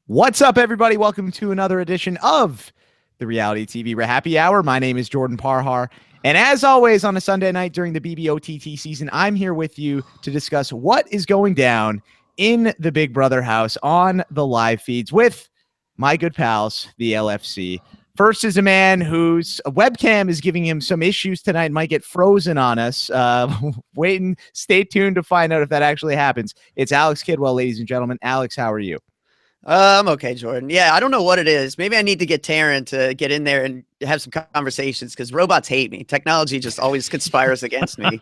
What's up, everybody? Welcome to another edition of the Reality TV RHAPpy Hour. My name is Jordan Parhar, and as always on a Sunday night during the BBOTT season, I'm here with you to discuss what is going down in the Big Brother house on the live feeds with my good pals, the LFC. First is a man whose webcam is giving him some issues tonight, might get frozen on us. Stay tuned to find out if that actually happens. It's Alex Kidwell, ladies and gentlemen. Alex, how are you? I'm okay, Jordan. Yeah, I don't know what it is. Maybe I need to get Taran to get in there and have some conversations because robots hate me. Technology just always conspires against me.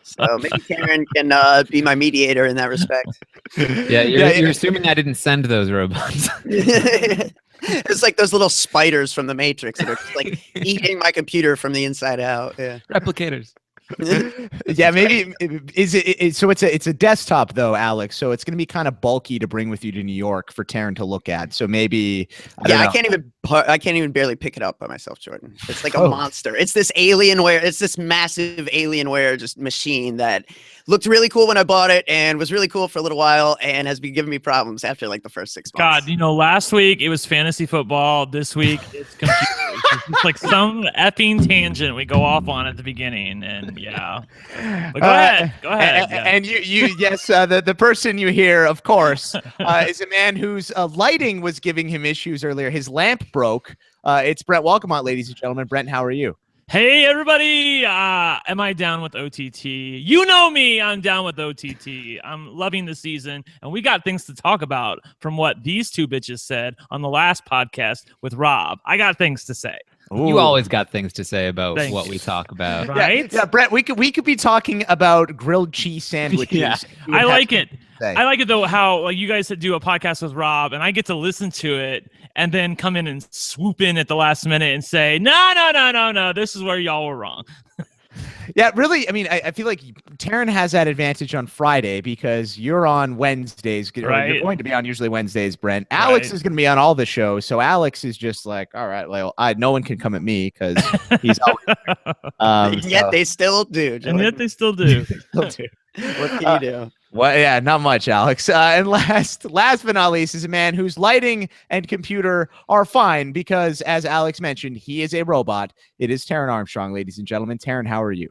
So maybe Taran can be my mediator in that respect. Yeah, you're assuming I didn't send those robots. It's like those little spiders from the Matrix that are just like eating my computer from the inside out. Yeah, replicators. Yeah, maybe so it's a desktop though, Alex, so it's going to be kind of bulky to bring with you to New York for Taran to look at. So maybe I can't even barely pick it up by myself, Jordan. It's like a monster. It's this Alienware, it's this massive Alienware just machine that looked really cool when I bought it and was really cool for a little while and has been giving me problems after like the first 6 months. God, last week it was fantasy football. This week it's computers. It's like some effing tangent we go off on at the beginning, and yeah. But go ahead. And yes, the person you hear, of course, is a man whose lighting was giving him issues earlier. His lamp broke. It's Brent Wolgamott, ladies and gentlemen. Brent, how are you? Hey, everybody. Am I down with OTT? You know me. I'm down with OTT. I'm loving the season, and we got things to talk about from what these two bitches said on the last podcast with Rob. I got things to say. Ooh. You always got things to say about what we talk about. Right? Yeah, Brett, we could be talking about grilled cheese sandwiches. Yeah. I like it. I like it, though, how you guys do a podcast with Rob, and I get to listen to it and then come in and swoop in at the last minute and say, no, this is where y'all were wrong. Yeah, really. I mean, I feel like Taran has that advantage on Friday because you're on Wednesdays. Right. You're going to be on usually Wednesdays, Brent. Alex is going to be on all the shows. So Alex is just like, all right, well, no one can come at me because he's always yet they still do. And yet they still do. What can you do? Well, yeah, not much, Alex. And last but not least is a man whose lighting and computer are fine because, as Alex mentioned, he is a robot. It is Taran Armstrong, ladies and gentlemen. Taran, how are you?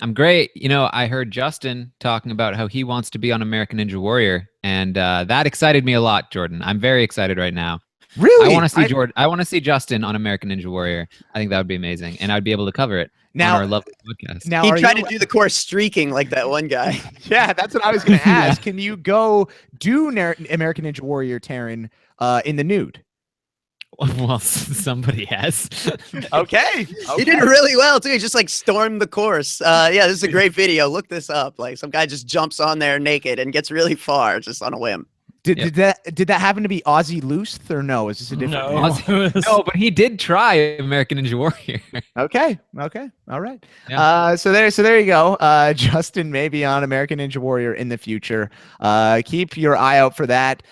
I'm great. I heard Justin talking about how he wants to be on American Ninja Warrior, and that excited me a lot, Jordan. I'm very excited right now. Really? I want to see Jordan. I want to see Justin on American Ninja Warrior. I think that would be amazing, and I'd be able to cover it on our lovely podcast. Now, he tried to do the course streaking like that one guy. Yeah, that's what I was going to ask. Can you go do American Ninja Warrior, Taran, in the nude? Well, somebody has. Okay. He did really well too. He just like stormed the course. Yeah, this is a great video. Look this up. Like some guy just jumps on there naked and gets really far just on a whim. Did that happen to be Aussie Luth or no? Is this a different? No, but he did try American Ninja Warrior. Okay. All right. Yeah. So there you go. Justin may be on American Ninja Warrior in the future. Keep your eye out for that.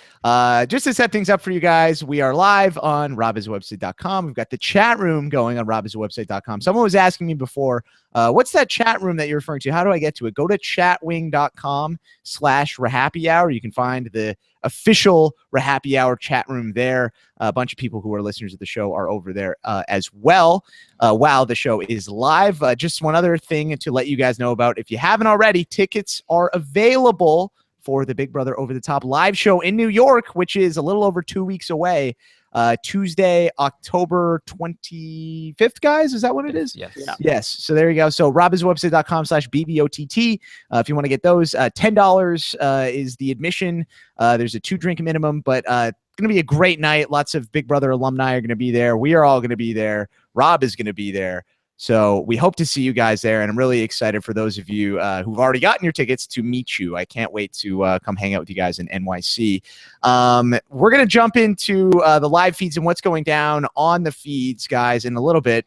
Just to set things up for you guys, we are live on RHAPiswebsite.com. We've got the chat room going on RHAPiswebsite.com. Someone was asking me before, what's that chat room that you're referring to? How do I get to it? Go to chatwing.com/RHAPpy Hour. You can find the official RHAPpy Hour chat room there. A bunch of people who are listeners of the show are over there as well while the show is live. Just one other thing to let you guys know about. If you haven't already, tickets are available for the Big Brother Over the Top live show in New York, which is a little over 2 weeks away. Tuesday, October 25th, guys. Is that what it is? Yes. Yeah. Yes. So there you go. So RHAPiswebsite.com/BBOTT. If you want to get those, $10 is the admission. There's a 2-drink minimum, but it's going to be a great night. Lots of Big Brother alumni are going to be there. We are all going to be there. Rob is going to be there. So we hope to see you guys there, and I'm really excited for those of you who've already gotten your tickets to meet you. I can't wait to come hang out with you guys in NYC. We're going to jump into the live feeds and what's going down on the feeds, guys, in a little bit.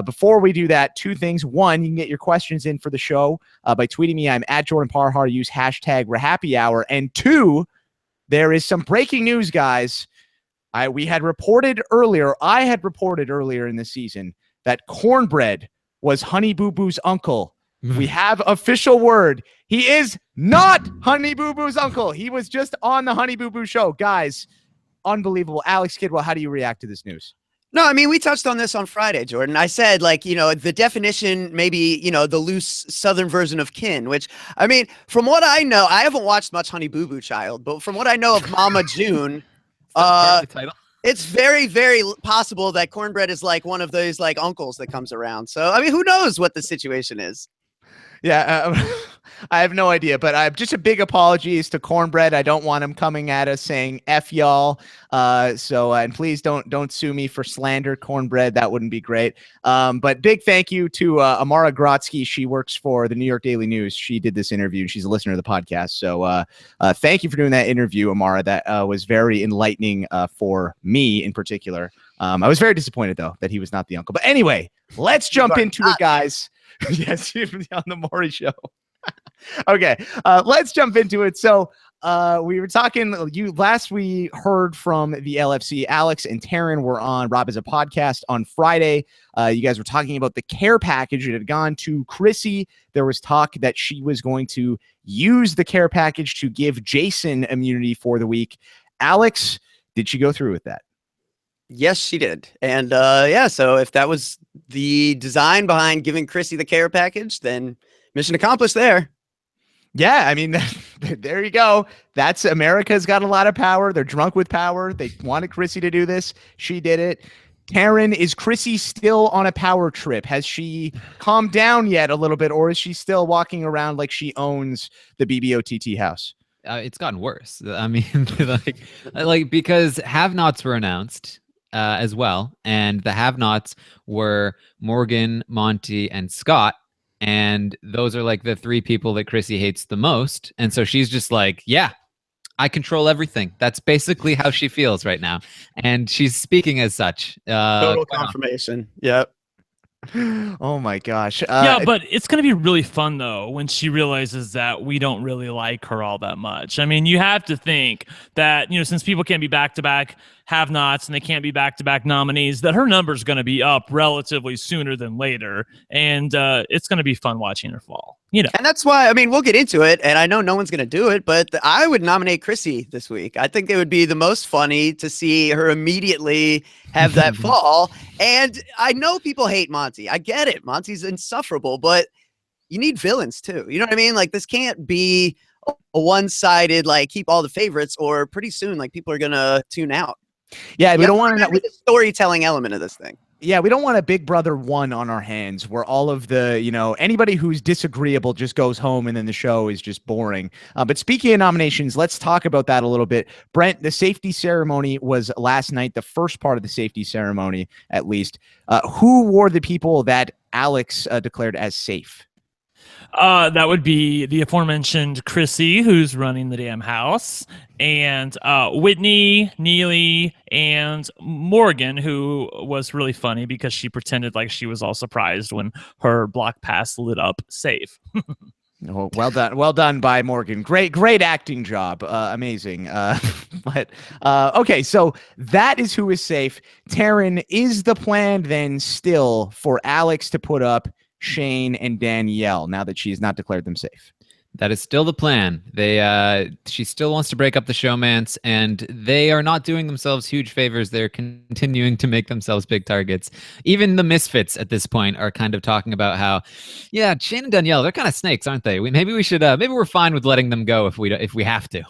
Before we do that, 2 things. 1, you can get your questions in for the show by tweeting me. I'm at Jordan Parhar. Use hashtag RHAPpy Hour. And 2, there is some breaking news, guys. I had reported earlier in the season that Cornbread was Honey Boo Boo's uncle. We have official word. He is not Honey Boo Boo's uncle. He was just on the Honey Boo Boo show. Guys, unbelievable. Alex Kidwell, how do you react to this news? No, I mean, we touched on this on Friday, Jordan. I said, like, the definition, maybe, the loose Southern version of kin, which, I mean, from what I know, I haven't watched much Honey Boo Boo Child, but from what I know of Mama June, it's very, very possible that Cornbread is like one of those like uncles that comes around. So, I mean, who knows what the situation is? Yeah, I have no idea, but I'm just a big apologies to Cornbread. I don't want him coming at us saying F y'all. And please don't sue me for slander, Cornbread. That wouldn't be great. But big thank you to Amara Grotsky. She works for the New York Daily News. She did this interview and she's a listener to the podcast. So thank you for doing that interview, Amara. That was very enlightening for me in particular. I was very disappointed though that he was not the uncle. But anyway, let's jump into it, guys. Yes, on the Maury Show. Okay, let's jump into it. So we were talking we heard from the LFC. Alex and Taran were on Rob as a podcast on Friday. You guys were talking about the care package. It had gone to Chrissy. There was talk that she was going to use the care package to give Jason immunity for the week. Alex, did she go through with that? Yes, she did. And so if that was the design behind giving Chrissy the care package, then mission accomplished there. Yeah, I mean, there you go. That's America's got a lot of power. They're drunk with power. They wanted Chrissy to do this. She did it. Taran, is Chrissy still on a power trip? Has she calmed down yet a little bit, or is she still walking around like she owns the BBOTT house? It's gotten worse. I mean, like because have-nots were announced as well, and the have-nots were Morgan, Monty, and Scott. And those are like the three people that Chrissy hates the most. And so she's just like, yeah, I control everything. That's basically how she feels right now. And she's speaking as such. Total confirmation. Yep. Oh my gosh. Yeah, but it's going to be really fun though when she realizes that we don't really like her all that much. I mean, you have to think that, since people can't be back-to-back have-nots and they can't be back-to-back nominees, that her number's going to be up relatively sooner than later. And it's going to be fun watching her fall. And that's why, I mean, we'll get into it, and I know no one's going to do it, but I would nominate Chrissy this week. I think it would be the most funny to see her immediately have that fall. And I know people hate Monty. I get it. Monty's insufferable, but you need villains too. You know what I mean? Like, this can't be a one-sided, like, keep all the favorites, or pretty soon, like, people are going to tune out. Yeah, we don't want to the storytelling element of this thing. Yeah, we don't want a Big Brother 1 on our hands where all of the, anybody who's disagreeable just goes home and then the show is just boring. But speaking of nominations, let's talk about that a little bit. Brent, the safety ceremony was last night, the first part of the safety ceremony, at least. Who were the people that Alex declared as safe? That would be the aforementioned Chrissy, who's running the damn house, and Whitney, Neely, and Morgan, who was really funny because she pretended like she was all surprised when her block pass lit up safe. Oh, well done by Morgan. Great acting job. Amazing. Okay, so that is who is safe. Taran, is the plan then still for Alex to put up Shane and Danielle now that she's not declared them safe? That is still the plan. She still wants to break up the showmance, and they are not doing themselves huge favors. They're continuing to make themselves big targets. Even the misfits at this point are kind of talking about how, yeah, Shane and Danielle, they're kind of snakes, aren't they? Maybe we should. Maybe we're fine with letting them go if we have to.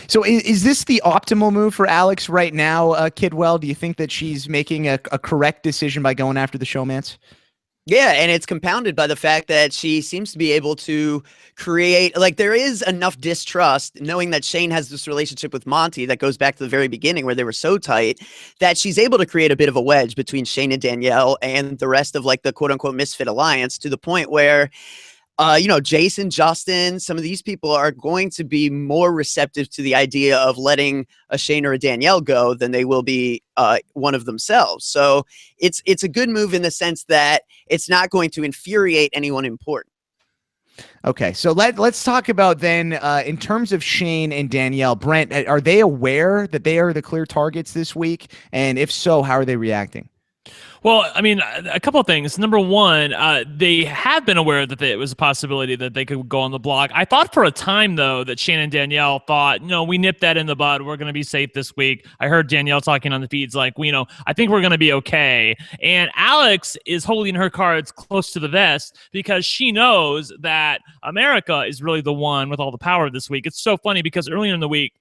So is this the optimal move for Alex right now, Kidwell? Do you think that she's making a correct decision by going after the showmance? Yeah, and it's compounded by the fact that she seems to be able to create, like, there is enough distrust, knowing that Shane has this relationship with Monty that goes back to the very beginning where they were so tight, that she's able to create a bit of a wedge between Shane and Danielle and the rest of, like, the quote-unquote misfit alliance, to the point where Jason, Justin, some of these people are going to be more receptive to the idea of letting a Shane or a Danielle go than they will be one of themselves. So it's a good move in the sense that it's not going to infuriate anyone important. Okay, so let's talk about then in terms of Shane and Danielle. Brent, are they aware that they are the clear targets this week? And if so, how are they reacting? Well, I mean, a couple of things. Number one, they have been aware that it was a possibility that they could go on the block. I thought for a time, though, that Shane and Danielle thought, no, we nipped that in the bud. We're going to be safe this week. I heard Danielle talking on the feeds like, I think we're going to be okay. And Alex is holding her cards close to the vest because she knows that America is really the one with all the power this week. It's so funny because earlier in the week,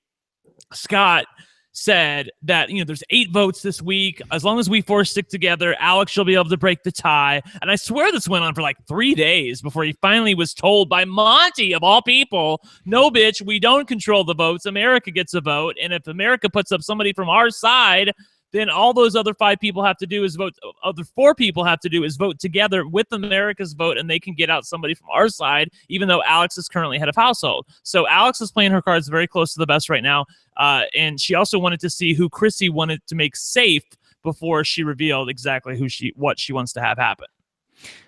Scott said that there's 8 votes this week. As long as we 4 stick together, Alex will be able to break the tie. And I swear this went on for like 3 days before he finally was told by Monty, of all people, no, bitch, we don't control the votes. America gets a vote. And if America puts up somebody from our side, then all those other 5 people have to do is vote. Other 4 people have to do is vote together with America's vote, and they can get out somebody from our side, even though Alex is currently head of household. So Alex is playing her cards very close to the vest right now. And she also wanted to see who Chrissy wanted to make safe before she revealed exactly what she wants to have happen.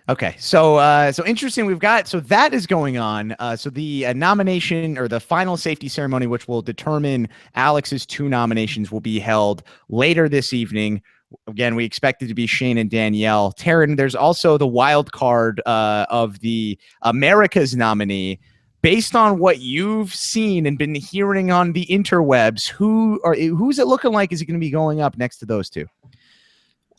Okay, so interesting. So that is going on. So the nomination or the final safety ceremony, which will determine Alex's 2 nominations, will be held later this evening. Again, we expect it to be Shane and Danielle. Taran, there's also the wild card of the America's nominee. Based on what you've seen and been hearing on the interwebs, who's it looking like is it going to be going up next to those 2?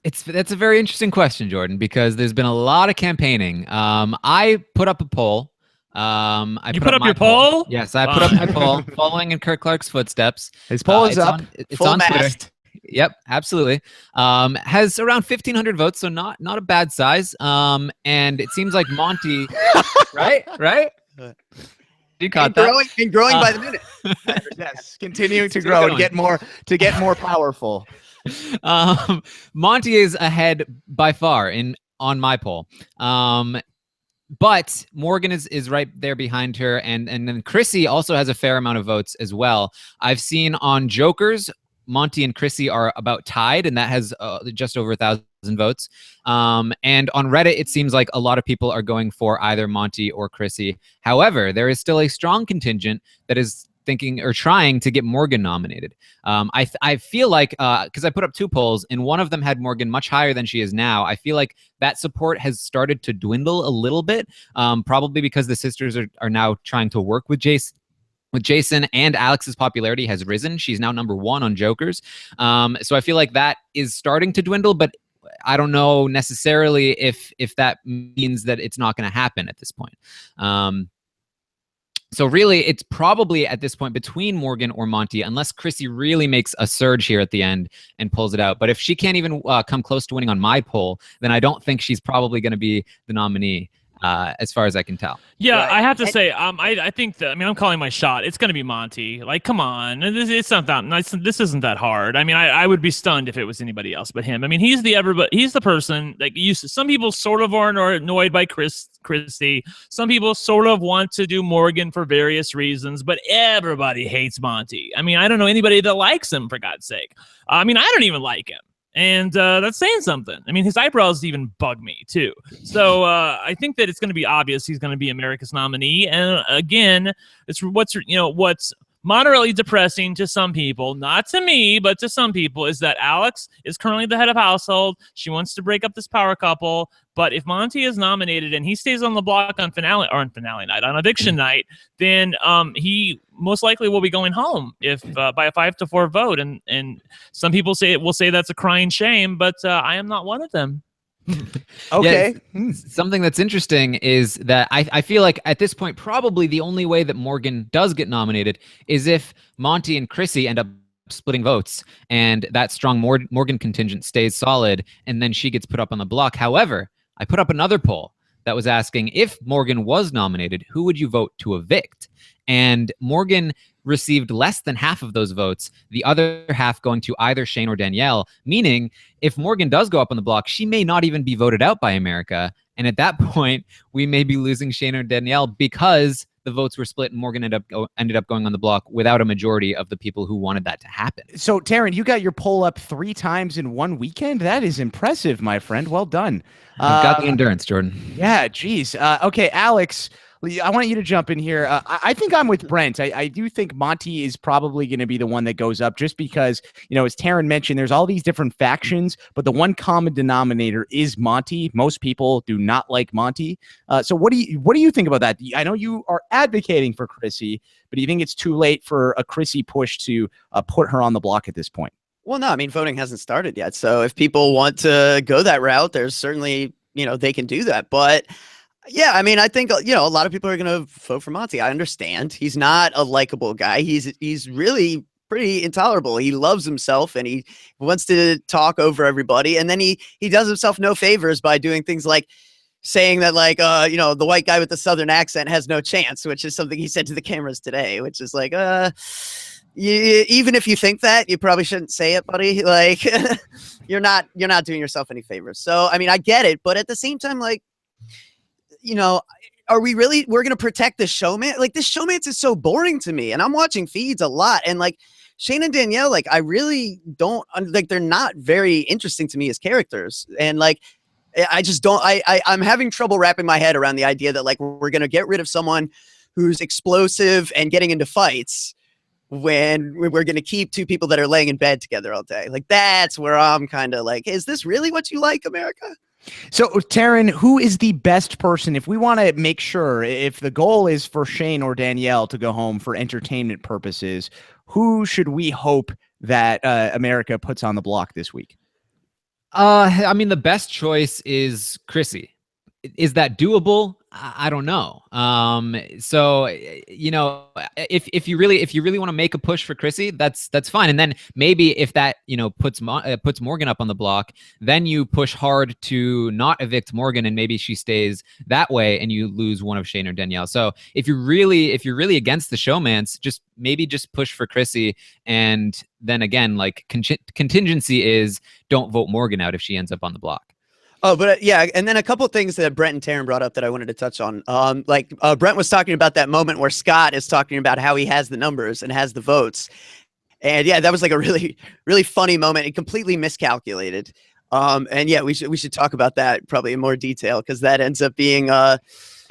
That's a very interesting question, Jordan, because there's been a lot of campaigning. I put up a poll. You put up your poll? Yes, I put up my poll, following in Kirk Clark's footsteps. His poll is up. It's on Twitter. Yep, absolutely. Has around 1,500 votes, so not a bad size. And it seems like Monty, right? You caught that? Growing by the minute. Yes, continuing to grow and get more powerful. Monty is ahead by far on my poll. But Morgan is right there behind her, and then Chrissy also has a fair amount of votes as well. I've seen on Jokers, Monty and Chrissy are about tied, and that has just over 1,000 votes. And on Reddit, it seems like a lot of people are going for either Monty or Chrissy. However, there is still a strong contingent that is thinking or trying to get Morgan nominated. I feel like, because I put up 2 polls, and one of them had Morgan much higher than she is now. I feel like that support has started to dwindle a little bit, probably because the sisters are now trying to work with Jason, and Alex's popularity has risen. She's now #1 on Jokers. So I feel like that is starting to dwindle, but I don't know necessarily if that means that it's not going to happen at this point. So really, it's probably at this point between Morgan or Monty, unless Chrissy really makes a surge here at the end and pulls it out. But if she can't even come close to winning on my poll, then I don't think she's probably going to be the nominee. As far as I can tell. Yeah, Right. I have to say, I think that, I'm calling my shot. It's going to be Monty. Like, come on. It's not that nice. This isn't that hard. I would be stunned if it was anybody else but him. He's the person that some people sort of are annoyed by Christy. Some people sort of want to do Morgan for various reasons, but everybody hates Monty. I don't know anybody that likes him, for God's sake. I don't even like him. And that's saying something. His eyebrows even bug me too. So I think that it's going to be obvious he's going to be America's nominee. And again, it's what's moderately depressing to some people, not to me, but to some people, is that Alex is currently the head of household. She wants to break up this power couple. But if Monty is nominated and he stays on the block on eviction night, then he most likely will be going home if by a 5-4 vote. And some people will say that's a crying shame, but I am not one of them. Okay. Yeah, something that's interesting is that I feel like at this point, probably the only way that Morgan does get nominated is if Monty and Chrissy end up splitting votes and that strong Morgan contingent stays solid, and then she gets put up on the block. However, I put up another poll that was asking, if Morgan was nominated, who would you vote to evict? And Morgan received less than half of those votes, the other half going to either Shane or Danielle, meaning if Morgan does go up on the block, she may not even be voted out by America. And at that point, we may be losing Shane or Danielle because the votes were split and Morgan ended up going on the block without a majority of the people who wanted that to happen. So, Taran, you got your poll up 3 times in one weekend? That is impressive, my friend. Well done. I've got the endurance, Jordan. Yeah, geez. Okay, Alex, I want you to jump in here. I think I'm with Brent. I do think Monty is probably going to be the one that goes up just because, as Taran mentioned, there's all these different factions, but the one common denominator is Monty. Most people do not like Monty. So what do you think about that? I know you are advocating for Chrissy, but do you think it's too late for a Chrissy push to put her on the block at this point? Well, no, I mean, voting hasn't started yet. So if people want to go that route, there's certainly, they can do that. But yeah, I mean, I think, a lot of people are going to vote for Monty. I understand. He's not a likable guy. He's really pretty intolerable. He loves himself and he wants to talk over everybody. And then he does himself no favors by doing things like saying that, like, the white guy with the Southern accent has no chance, which is something he said to the cameras today, which is like, even if you think that, you probably shouldn't say it, buddy. Like, you're not doing yourself any favors. So, I mean, I get it. But at the same time, like, are we really, we're going to protect the showman? Like, this showmance is so boring to me. And I'm watching feeds a lot. And like Shane and Danielle, like, I really don't, like, they're not very interesting to me as characters. And like, I just don't, I'm having trouble wrapping my head around the idea that, like, we're going to get rid of someone who's explosive and getting into fights when we're going to keep two people that are laying in bed together all day. Like, that's where I'm kind of like, is this really what you like, America? So, Taran, who is the best person if we want to make sure, if the goal is for Shane or Danielle to go home for entertainment purposes, who should we hope that America puts on the block this week? I mean, the best choice is Chrissy. Is that doable? I don't know. So, if you really want to make a push for Chrissy, that's fine. And then maybe if that, puts Morgan up on the block, then you push hard to not evict Morgan and maybe she stays that way and you lose one of Shane or Danielle. So if you're really against the showmance, just push for Chrissy. And then again, like, contingency is don't vote Morgan out if she ends up on the block. Oh, but yeah, and then a couple of things that Brent and Taran brought up that I wanted to touch on. Brent was talking about that moment where Scott is talking about how he has the numbers and has the votes. And yeah, that was like a really, really funny moment. It completely miscalculated. And yeah, we should talk about that probably in more detail because that ends up being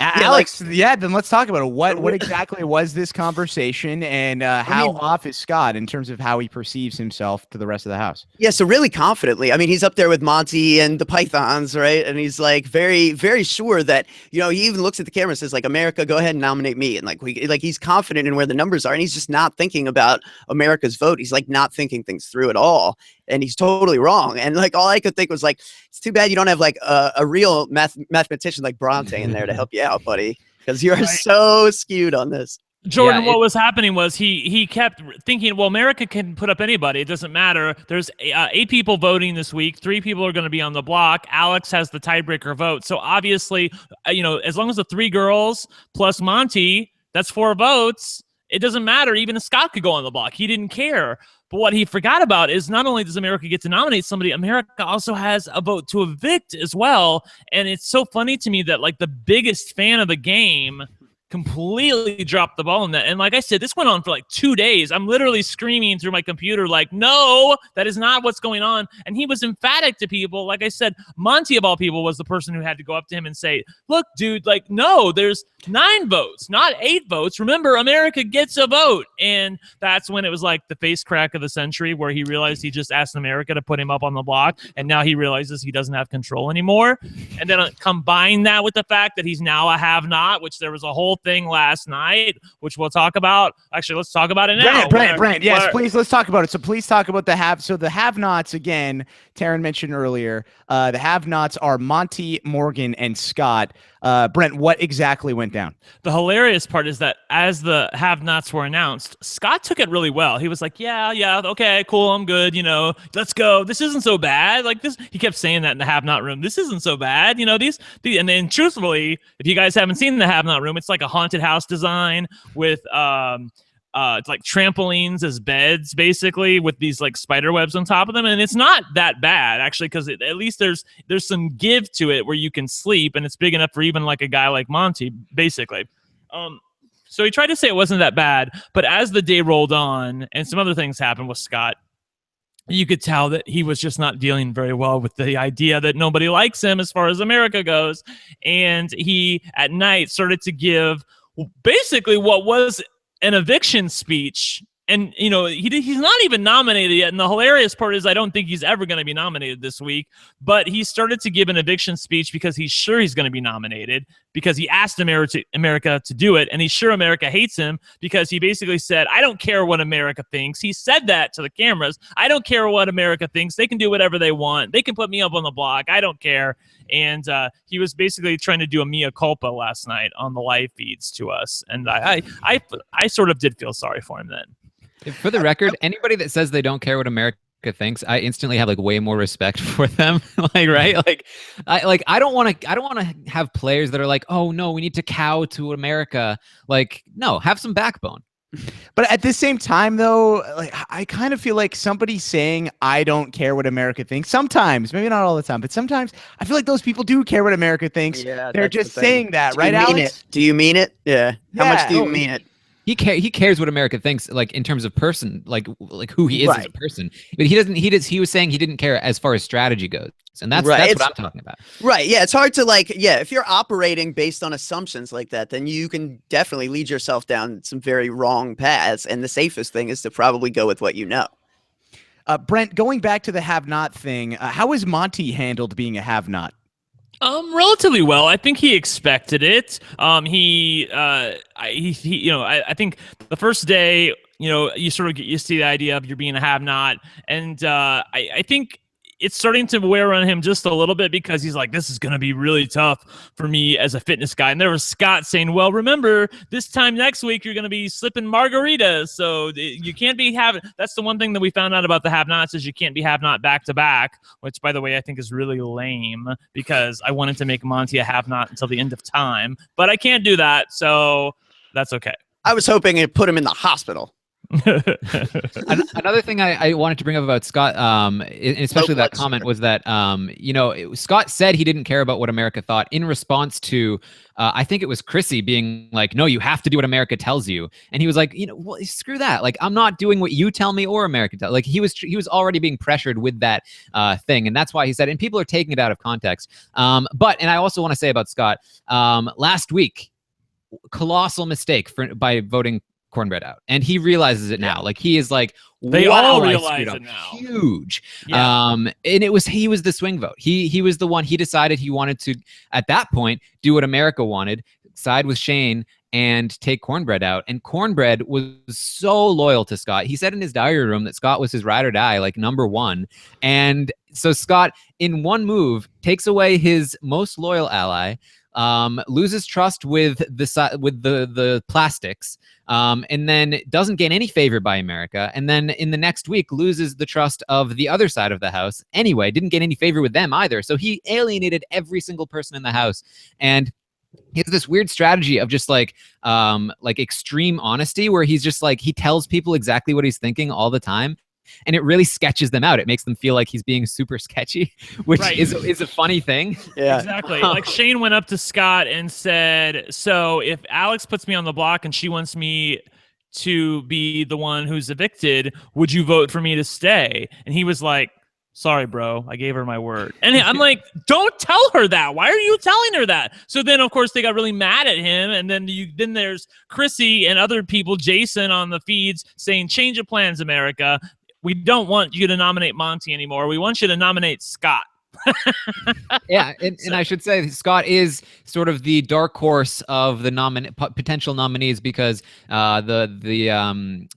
Alex, then let's talk about it. What exactly was this conversation, and how off is Scott in terms of how he perceives himself to the rest of the house? Yeah, so really confidently. I mean, he's up there with Monty and the Pythons, right? And he's like very, very sure that, he even looks at the camera and says, like, America, go ahead and nominate me. And like, he's confident in where the numbers are, and he's just not thinking about America's vote. He's like not thinking things through at all. And he's totally wrong. And like, all I could think was like, it's too bad you don't have like a real mathematician like Bronte in there to help you out, buddy, because you're so skewed on this. Jordan, what was happening was he kept thinking, well, America can put up anybody. It doesn't matter. There's 8 people voting this week. 3 people are going to be on the block. Alex has the tiebreaker vote. So obviously, as long as the 3 girls plus Monty, that's 4 votes. It doesn't matter. Even Scott could go on the block. He didn't care. But what he forgot about is not only does America get to nominate somebody, America also has a vote to evict as well. And it's so funny to me that like the biggest fan of the game completely dropped the ball in that. And like I said, this went on for like 2 days. I'm literally screaming through my computer like, no, that is not what's going on. And he was emphatic to people. Like I said, Monty of all people was the person who had to go up to him and say, look, dude, like, no, there's 9 votes, not 8 votes. Remember, America gets a vote. And that's when it was like the face crack of the century, where he realized he just asked America to put him up on the block. And now he realizes he doesn't have control anymore. And then combine that with the fact that he's now a have-not, which there was a whole thing last night, which we'll talk about. Actually, let's talk about it now. Brent, yes, please, let's talk about it. So please talk about the have. So the have-nots, again, Taran mentioned earlier, the have-nots are Monty, Morgan, and Scott. Brent, what exactly went down? The hilarious part is that as the have-nots were announced, Scott took it really well. He was like, yeah, okay, cool, I'm good, let's go. This isn't so bad. Like this, he kept saying that in the have-not room. This isn't so bad. These, and then truthfully, if you guys haven't seen the have-not room, it's like a haunted house design with like trampolines as beds, basically, with these like spider webs on top of them. And it's not that bad, actually, because at least there's some give to it where you can sleep, and it's big enough for even like a guy like Monty, basically. So he tried to say it wasn't that bad, but as the day rolled on and some other things happened with Scott, you could tell that he was just not dealing very well with the idea that nobody likes him as far as America goes. And he, at night, started to give basically what was an eviction speech. And, you know, he's not even nominated yet. And the hilarious part is I don't think he's ever going to be nominated this week. But he started to give an eviction speech because he's sure he's going to be nominated, because he asked America to do it. And he's sure America hates him because he basically said, I don't care what America thinks. He said that to the cameras. I don't care what America thinks. They can do whatever they want. They can put me up on the block. I don't care. And he was basically trying to do a mea culpa last night on the live feeds to us. And I sort of did feel sorry for him then. For the record, anybody that says they don't care what America thinks, I instantly have like way more respect for them. Right? I don't want to have players that are like, oh no, we need to cow to America. Like, no, have some backbone. But at the same time, though, like, I kind of feel like somebody saying, I don't care what America thinks, sometimes, maybe not all the time, but sometimes I feel like those people do care what America thinks. Yeah, they're just saying that, right, Alex? Do you mean it? Yeah. How much do you mean it? He cares what America thinks, like in terms of person, like who he is as a person. But he was saying he didn't care as far as strategy goes. And that's what I'm talking about. Right. Yeah. It's hard to if you're operating based on assumptions like that, then you can definitely lead yourself down some very wrong paths. And the safest thing is to probably go with what you know. Brent, going back to the have-not thing, how has Monty handled being a have-not? Relatively well. I think he expected it. I think the first day, you sort of get used to the idea of you're being a have-not, and I think it's starting to wear on him just a little bit, because he's like, this is going to be really tough for me as a fitness guy. And there was Scott saying, well, remember, this time next week, you're going to be slipping margaritas. So you can't be having, that's the one thing that we found out about the have-nots, is you can't be have-not back-to-back, which, by the way, I think is really lame, because I wanted to make Monty a have-not until the end of time, but I can't do that. So that's okay. I was hoping it put him in the hospital. Another thing I wanted to bring up about Scott, especially that comment, was that Scott said he didn't care about what America thought in response to I think it was Chrissy being like, no, you have to do what America tells you. And he was like, well, screw that. Like, I'm not doing what you tell me or America tell. Like, he was already being pressured with that thing. And that's why he said, and people are taking it out of context. And I also want to say about Scott, last week, colossal mistake by voting Cornbread out, and he realizes it now. Like, he is like, they all realize it now. Huge. And he was the swing vote. He was the one. He decided he wanted to, at that point, do what America wanted, side with Shane and take Cornbread out. And Cornbread was so loyal to Scott. He said in his diary room that Scott was his ride or die, like number one. And so Scott, in one move, takes away his most loyal ally, loses trust with the plastics, and then doesn't gain any favor by America, and then in the next week loses the trust of the other side of the house anyway, didn't get any favor with them either. So he alienated every single person in the house, and he has this weird strategy of just like extreme honesty, where he's just like, he tells people exactly what he's thinking all the time. And it really sketches them out. It makes them feel like he's being super sketchy, which is a funny thing. Yeah, exactly. Like, Shane went up to Scott and said, so if Alex puts me on the block and she wants me to be the one who's evicted, would you vote for me to stay? And he was like, sorry, bro, I gave her my word. And I'm like, don't tell her that. Why are you telling her that? So then, of course, they got really mad at him. And then there's Chrissy and other people, Jason, on the feeds saying, change of plans, America. We don't want you to nominate Monty anymore. We want you to nominate Scott. Yeah, and I should say Scott is sort of the dark horse of the potential nominees, because the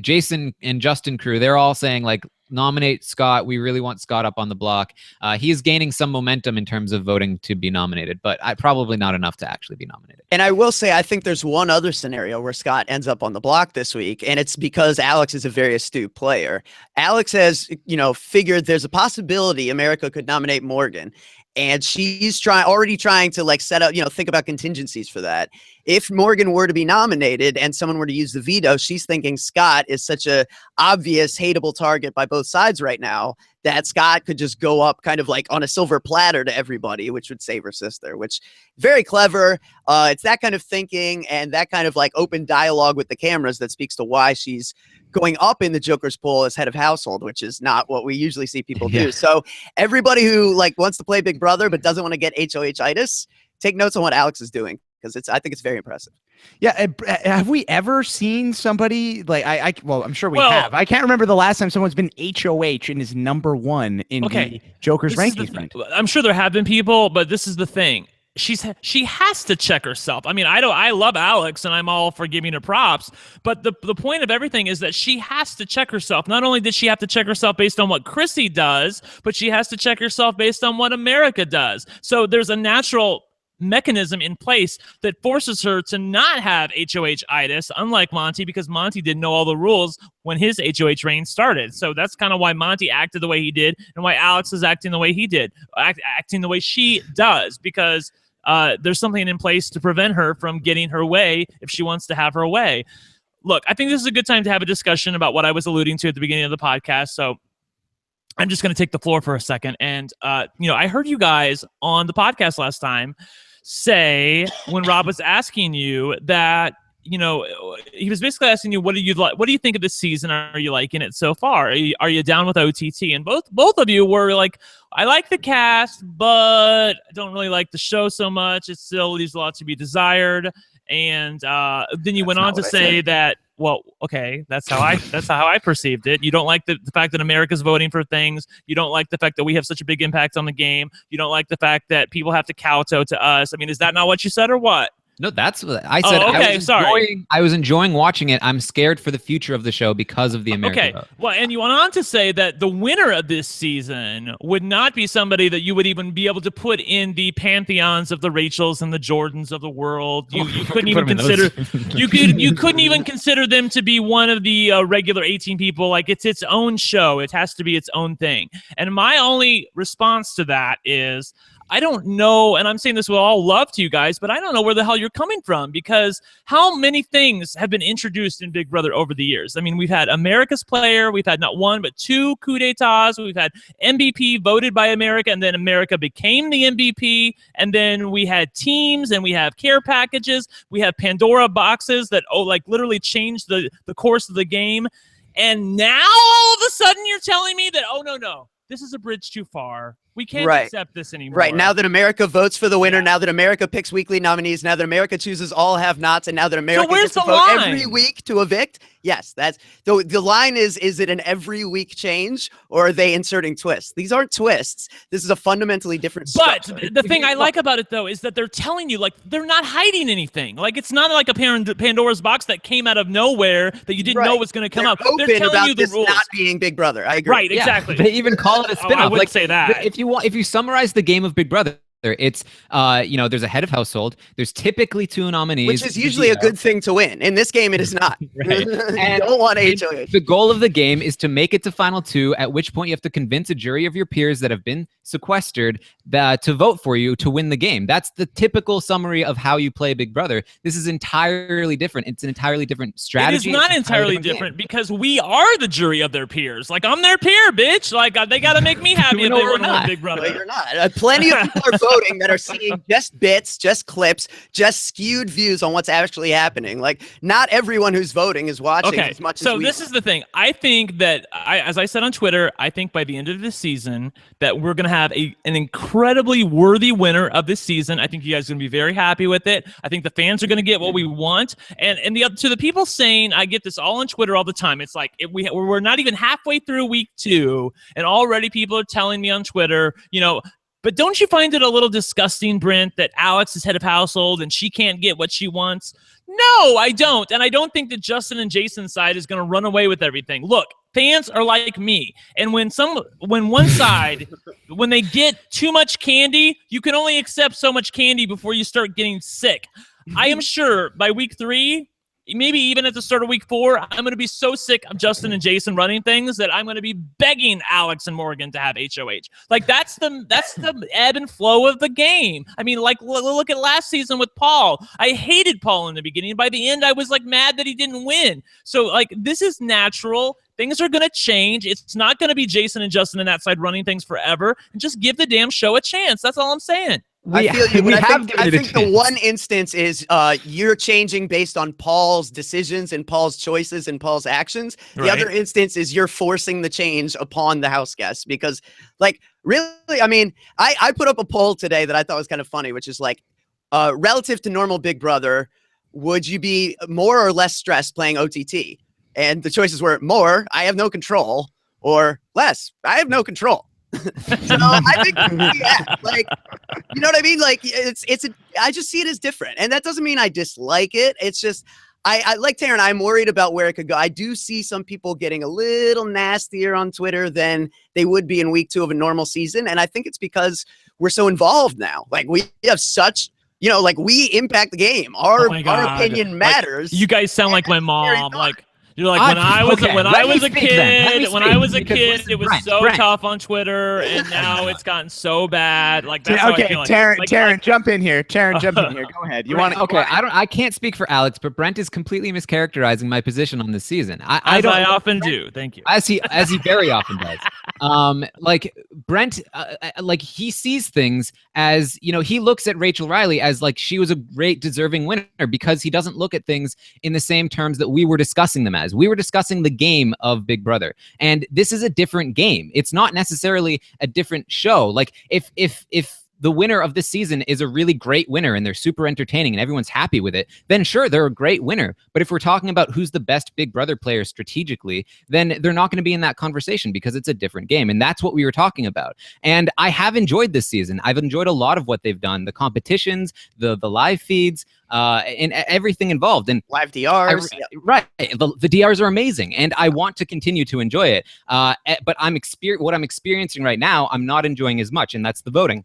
Jason and Justin crew, they're all saying, like, nominate Scott. We really want Scott up on the block. He is gaining some momentum in terms of voting to be nominated, but probably not enough to actually be nominated. And I will say, I think there's one other scenario where Scott ends up on the block this week, and it's because Alex is a very astute player. Alex has, figured there's a possibility America could nominate Morgan. And she's already trying to like set up, think about contingencies for that. If Morgan were to be nominated and someone were to use the veto, she's thinking Scott is such a obvious hateable target by both sides right now that Scott could just go up kind of like on a silver platter to everybody, which would save her sister, which very clever. It's that kind of thinking and that kind of like open dialogue with the cameras that speaks to why she's going up in the Joker's pool as head of household, which is not what we usually see people do. Yeah. So everybody who like wants to play Big Brother but doesn't want to get HOH-itis, take notes on what Alex is doing, because I think it's very impressive. Yeah, have we ever seen somebody like well, I'm sure we have. I can't remember the last time someone's been HOH and is #1 in the Joker's rankings. I'm sure there have been people, but this is the thing. She has to check herself. I mean, I love Alex and I'm all for giving her props, but the point of everything is that she has to check herself. Not only did she have to check herself based on what Chrissy does, but she has to check herself based on what America does. So there's a natural mechanism in place that forces her to not have HOH-itis, unlike Monty, because Monty didn't know all the rules when his HOH reign started. So that's kind of why Monty acted the way he did and why Alex is acting the way he did, acting the way she does, because there's something in place to prevent her from getting her way if she wants to have her way. Look, I think this is a good time to have a discussion about what I was alluding to at the beginning of the podcast. So I'm just going to take the floor for a second. And, I heard you guys on the podcast last time say, when Rob was asking you that, he was basically asking you, what do you think of this season? Are you liking it so far? Are you down with OTT? And both of you were like, I like the cast, but I don't really like the show so much. It still leaves a lot to be desired. And then you went on to say that, well, okay, that's how I perceived it. You don't like the fact that America's voting for things. You don't like the fact that we have such a big impact on the game. You don't like the fact that people have to kowtow to us. I mean, is that not what you said or what? No, that's what I said. I was enjoying watching it. I'm scared for the future of the show because of the American vote. Well, and you went on to say that the winner of this season would not be somebody that you would even be able to put in the pantheons of the Rachels and the Jordans of the world. You couldn't even consider you couldn't even consider them to be one of the regular 18 people. Like, it's its own show. It has to be its own thing. And my only response to that is, I don't know, and I'm saying this with all love to you guys, but I don't know where the hell you're coming from, because how many things have been introduced in Big Brother over the years? I mean, we've had America's Player, we've had not one, but 2 coup d'etats, we've had MVP voted by America, and then America became the MVP, and then we had teams, and we have care packages, we have Pandora boxes that, literally changed the course of the game, and now all of a sudden you're telling me that, no, this is a bridge too far. We can't accept this anymore. Right. Now that America votes for the winner, now that America picks weekly nominees, now that America chooses all have-nots, and now that America gets to vote every week to evict, yes, that's the line is it an every week change, or are they inserting twists? These aren't twists. This is a fundamentally different structure. But the thing I like about it, though, is that they're telling you, like, they're not hiding anything. Like, it's not like a Pandora's box that came out of nowhere that you didn't know was going to come up. They're telling you the rules. Not being Big Brother. I agree. Right, exactly. They even call it a spin-off. I wouldn't say that. If you summarize the game of Big Brother, it's there's a head of household, there's typically 2 nominees, which is usually a good thing to win. In this game, it is not. Right. And don't want HOH. The goal of the game is to make it to final 2, at which point you have to convince a jury of your peers that have been sequestered to vote for you to win the game. That's the typical summary of how you play Big Brother. This is entirely different. It's an entirely different strategy. It is not entirely different because we are the jury of their peers. Like, I'm their peer, bitch. Like, they got to make me happy if they want to win Big Brother. No, you're not. Plenty of people are voting that are seeing just bits, just clips, just skewed views on what's actually happening. Like, not everyone who's voting is watching as much as we this is the thing. I think that, as I said on Twitter, I think by the end of this season that we're going to have an incredibly worthy winner of this season. I think you guys are going to be very happy with it. I think the fans are going to get what we want. And to the people saying, I get this all on Twitter all the time. It's like, we're not even halfway through week 2, and already people are telling me on Twitter, but don't you find it a little disgusting, Brent, that Alex is head of household and she can't get what she wants? No, I don't. And I don't think that Justin and Jason's side is going to run away with everything. Look, fans are like me. And when one side, when they get too much candy, you can only accept so much candy before you start getting sick. I am sure by week 3, maybe even at the start of week 4, I'm going to be so sick of Justin and Jason running things that I'm going to be begging Alex and Morgan to have HOH. Like, that's the ebb and flow of the game. I mean, like, look at last season with Paul. I hated Paul in the beginning. By the end, I was like mad that he didn't win. So, like, this is natural. Things are going to change. It's not going to be Jason and Justin and that side running things forever. And just give the damn show a chance. That's all I'm saying. I feel you, but I think the chance. one instance is you're changing based on Paul's decisions and Paul's choices and Paul's actions. The other instance is you're forcing the change upon the house guests because, like, really, I mean, I put up a poll today that I thought was kind of funny, which is like, relative to normal Big Brother, would you be more or less stressed playing OTT? And the choices were more, I have no control, or less, I have no control. So I think, yeah, like, you know what I mean? Like, I just see it as different, and that doesn't mean I dislike it. It's just, I like Taran. I'm worried about where it could go. I do see some people getting a little nastier on Twitter than they would be in week 2 of a normal season, and I think it's because we're so involved now. Like, we have such, you know, like, we impact the game. Our opinion matters. Like, you guys sound like my mom. Like. You're like, when I was a kid, it was so tough on Twitter, and now it's gotten so bad. Like, that's how I feel like. Taran, jump in here. Taran, jump in here. Go ahead. I can't speak for Alex, but Brent is completely mischaracterizing my position on this season. I often do. Thank you. As he very often does. Like Brent, like he sees things as, you know, he looks at Rachel Riley as like she was a great deserving winner because he doesn't look at things in the same terms that we were discussing them as. We were discussing the game of Big Brother, and this is a different game. It's not necessarily a different show. Like if the winner of this season is a really great winner and they're super entertaining and everyone's happy with it, then sure, they're a great winner. But if we're talking about who's the best Big Brother player strategically, then they're not going to be in that conversation because it's a different game. And that's what we were talking about. And I have enjoyed this season. I've enjoyed a lot of what they've done, the competitions, the live feeds, and everything involved. And live DRs. Right. The DRs are amazing. And I want to continue to enjoy it. But what I'm experiencing right now, I'm not enjoying as much. And that's the voting.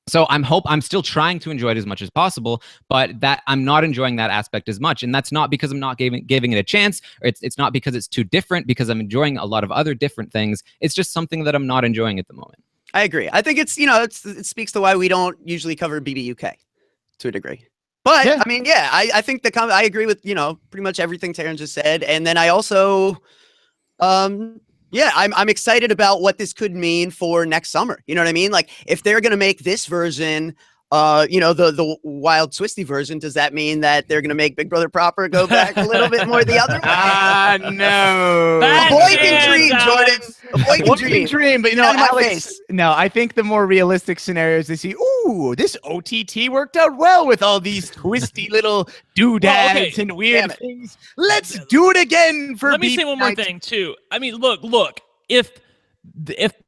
So I'm still trying to enjoy it as much as possible, but that I'm not enjoying that aspect as much. And that's not because I'm not giving it a chance, or it's not because it's too different, because I'm enjoying a lot of other different things. It's just something that I'm not enjoying at the moment. I agree. I think it's, you know, it speaks to why we don't usually cover BBUK to a degree. But yeah. I mean, yeah, I think I agree with, you know, pretty much everything Taran just said. And then I also, yeah, I'm excited about what this could mean for next summer. You know what I mean? Like, if they're going to make this version, you know, the wild twisty version, does that mean that they're going to make Big Brother proper go back a little bit more the other way? No. A boy can dream, Jordan. A boy can dream. But, you know, Alex, no, I think the more realistic scenarios, they see, ooh, this OTT worked out well with all these twisty little doodads and weird things. Let's do it again for Let me say one more thing, too. I mean, look, if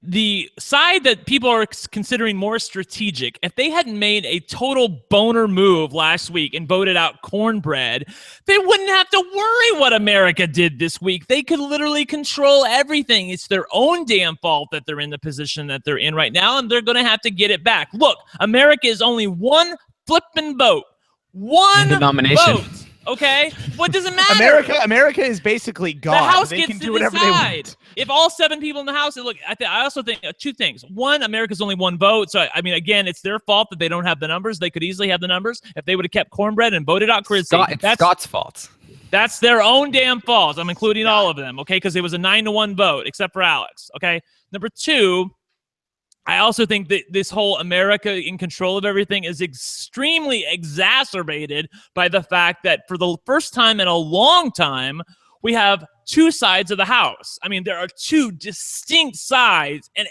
the side that people are considering more strategic, if they hadn't made a total boner move last week and voted out Cornbread, they wouldn't have to worry what America did this week. They could literally control everything. It's their own damn fault that they're in the position that they're in right now, and they're going to have to get it back. Look, America is only one flipping vote. One vote. Okay, what does it matter? America is basically gone. The House they gets can to do whatever decide. they want. If all 7 people in the House, look, I also think 2 things. One, America's only one vote, so I mean, again, it's their fault that they don't have the numbers. They could easily have the numbers if they would have kept Cornbread and voted out Chris. It's Scott's fault. That's their own damn fault. I'm including all of them, okay? Because it was a 9-1 vote, except for Alex. Okay. Number 2. I also think that this whole America in control of everything is extremely exacerbated by the fact that for the first time in a long time, we have 2 sides of the House. I mean, there are 2 distinct sides, and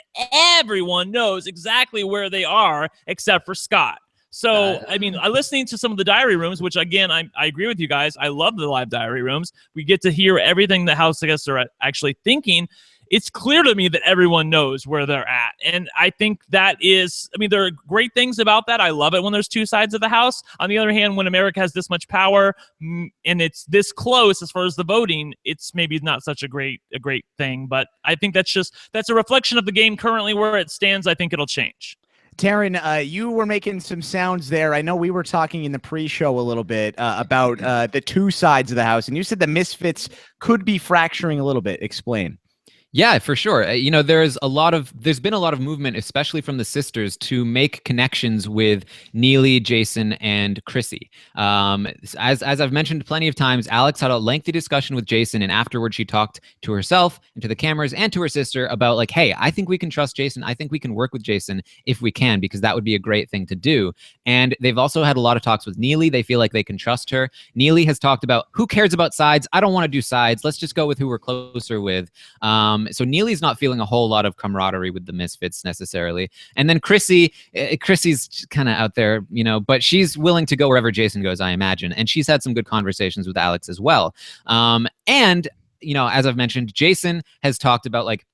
everyone knows exactly where they are except for Scott. So, I mean, listening to some of the diary rooms, which, again, I agree with you guys. I love the live diary rooms. We get to hear everything the House guests are actually thinking. It's clear to me that everyone knows where they're at. And I think that is, I mean, there are great things about that. I love it when there's 2 sides of the House. On the other hand, when America has this much power and it's this close as far as the voting, it's maybe not such a great thing. But I think that's a reflection of the game currently where it stands. I think it'll change. Taran, you were making some sounds there. I know we were talking in the pre-show a little bit about the 2 sides of the House, and you said the misfits could be fracturing a little bit. Explain. Yeah, for sure. There's been a lot of movement, especially from the sisters, to make connections with Neely, Jason, and Chrissy. As I've mentioned plenty of times, Alex had a lengthy discussion with Jason, and afterwards she talked to herself and to the cameras and to her sister about like, hey, I think we can trust Jason. I think we can work with Jason if we can, because that would be a great thing to do. And they've also had a lot of talks with Neely. They feel like they can trust her. Neely has talked about, who cares about sides? I don't want to do sides. Let's just go with who we're closer with. So Neely's not feeling a whole lot of camaraderie with the Misfits necessarily. And then Chrissy's kind of out there, but she's willing to go wherever Jason goes, I imagine. And she's had some good conversations with Alex as well. And as I've mentioned, Jason has talked about like,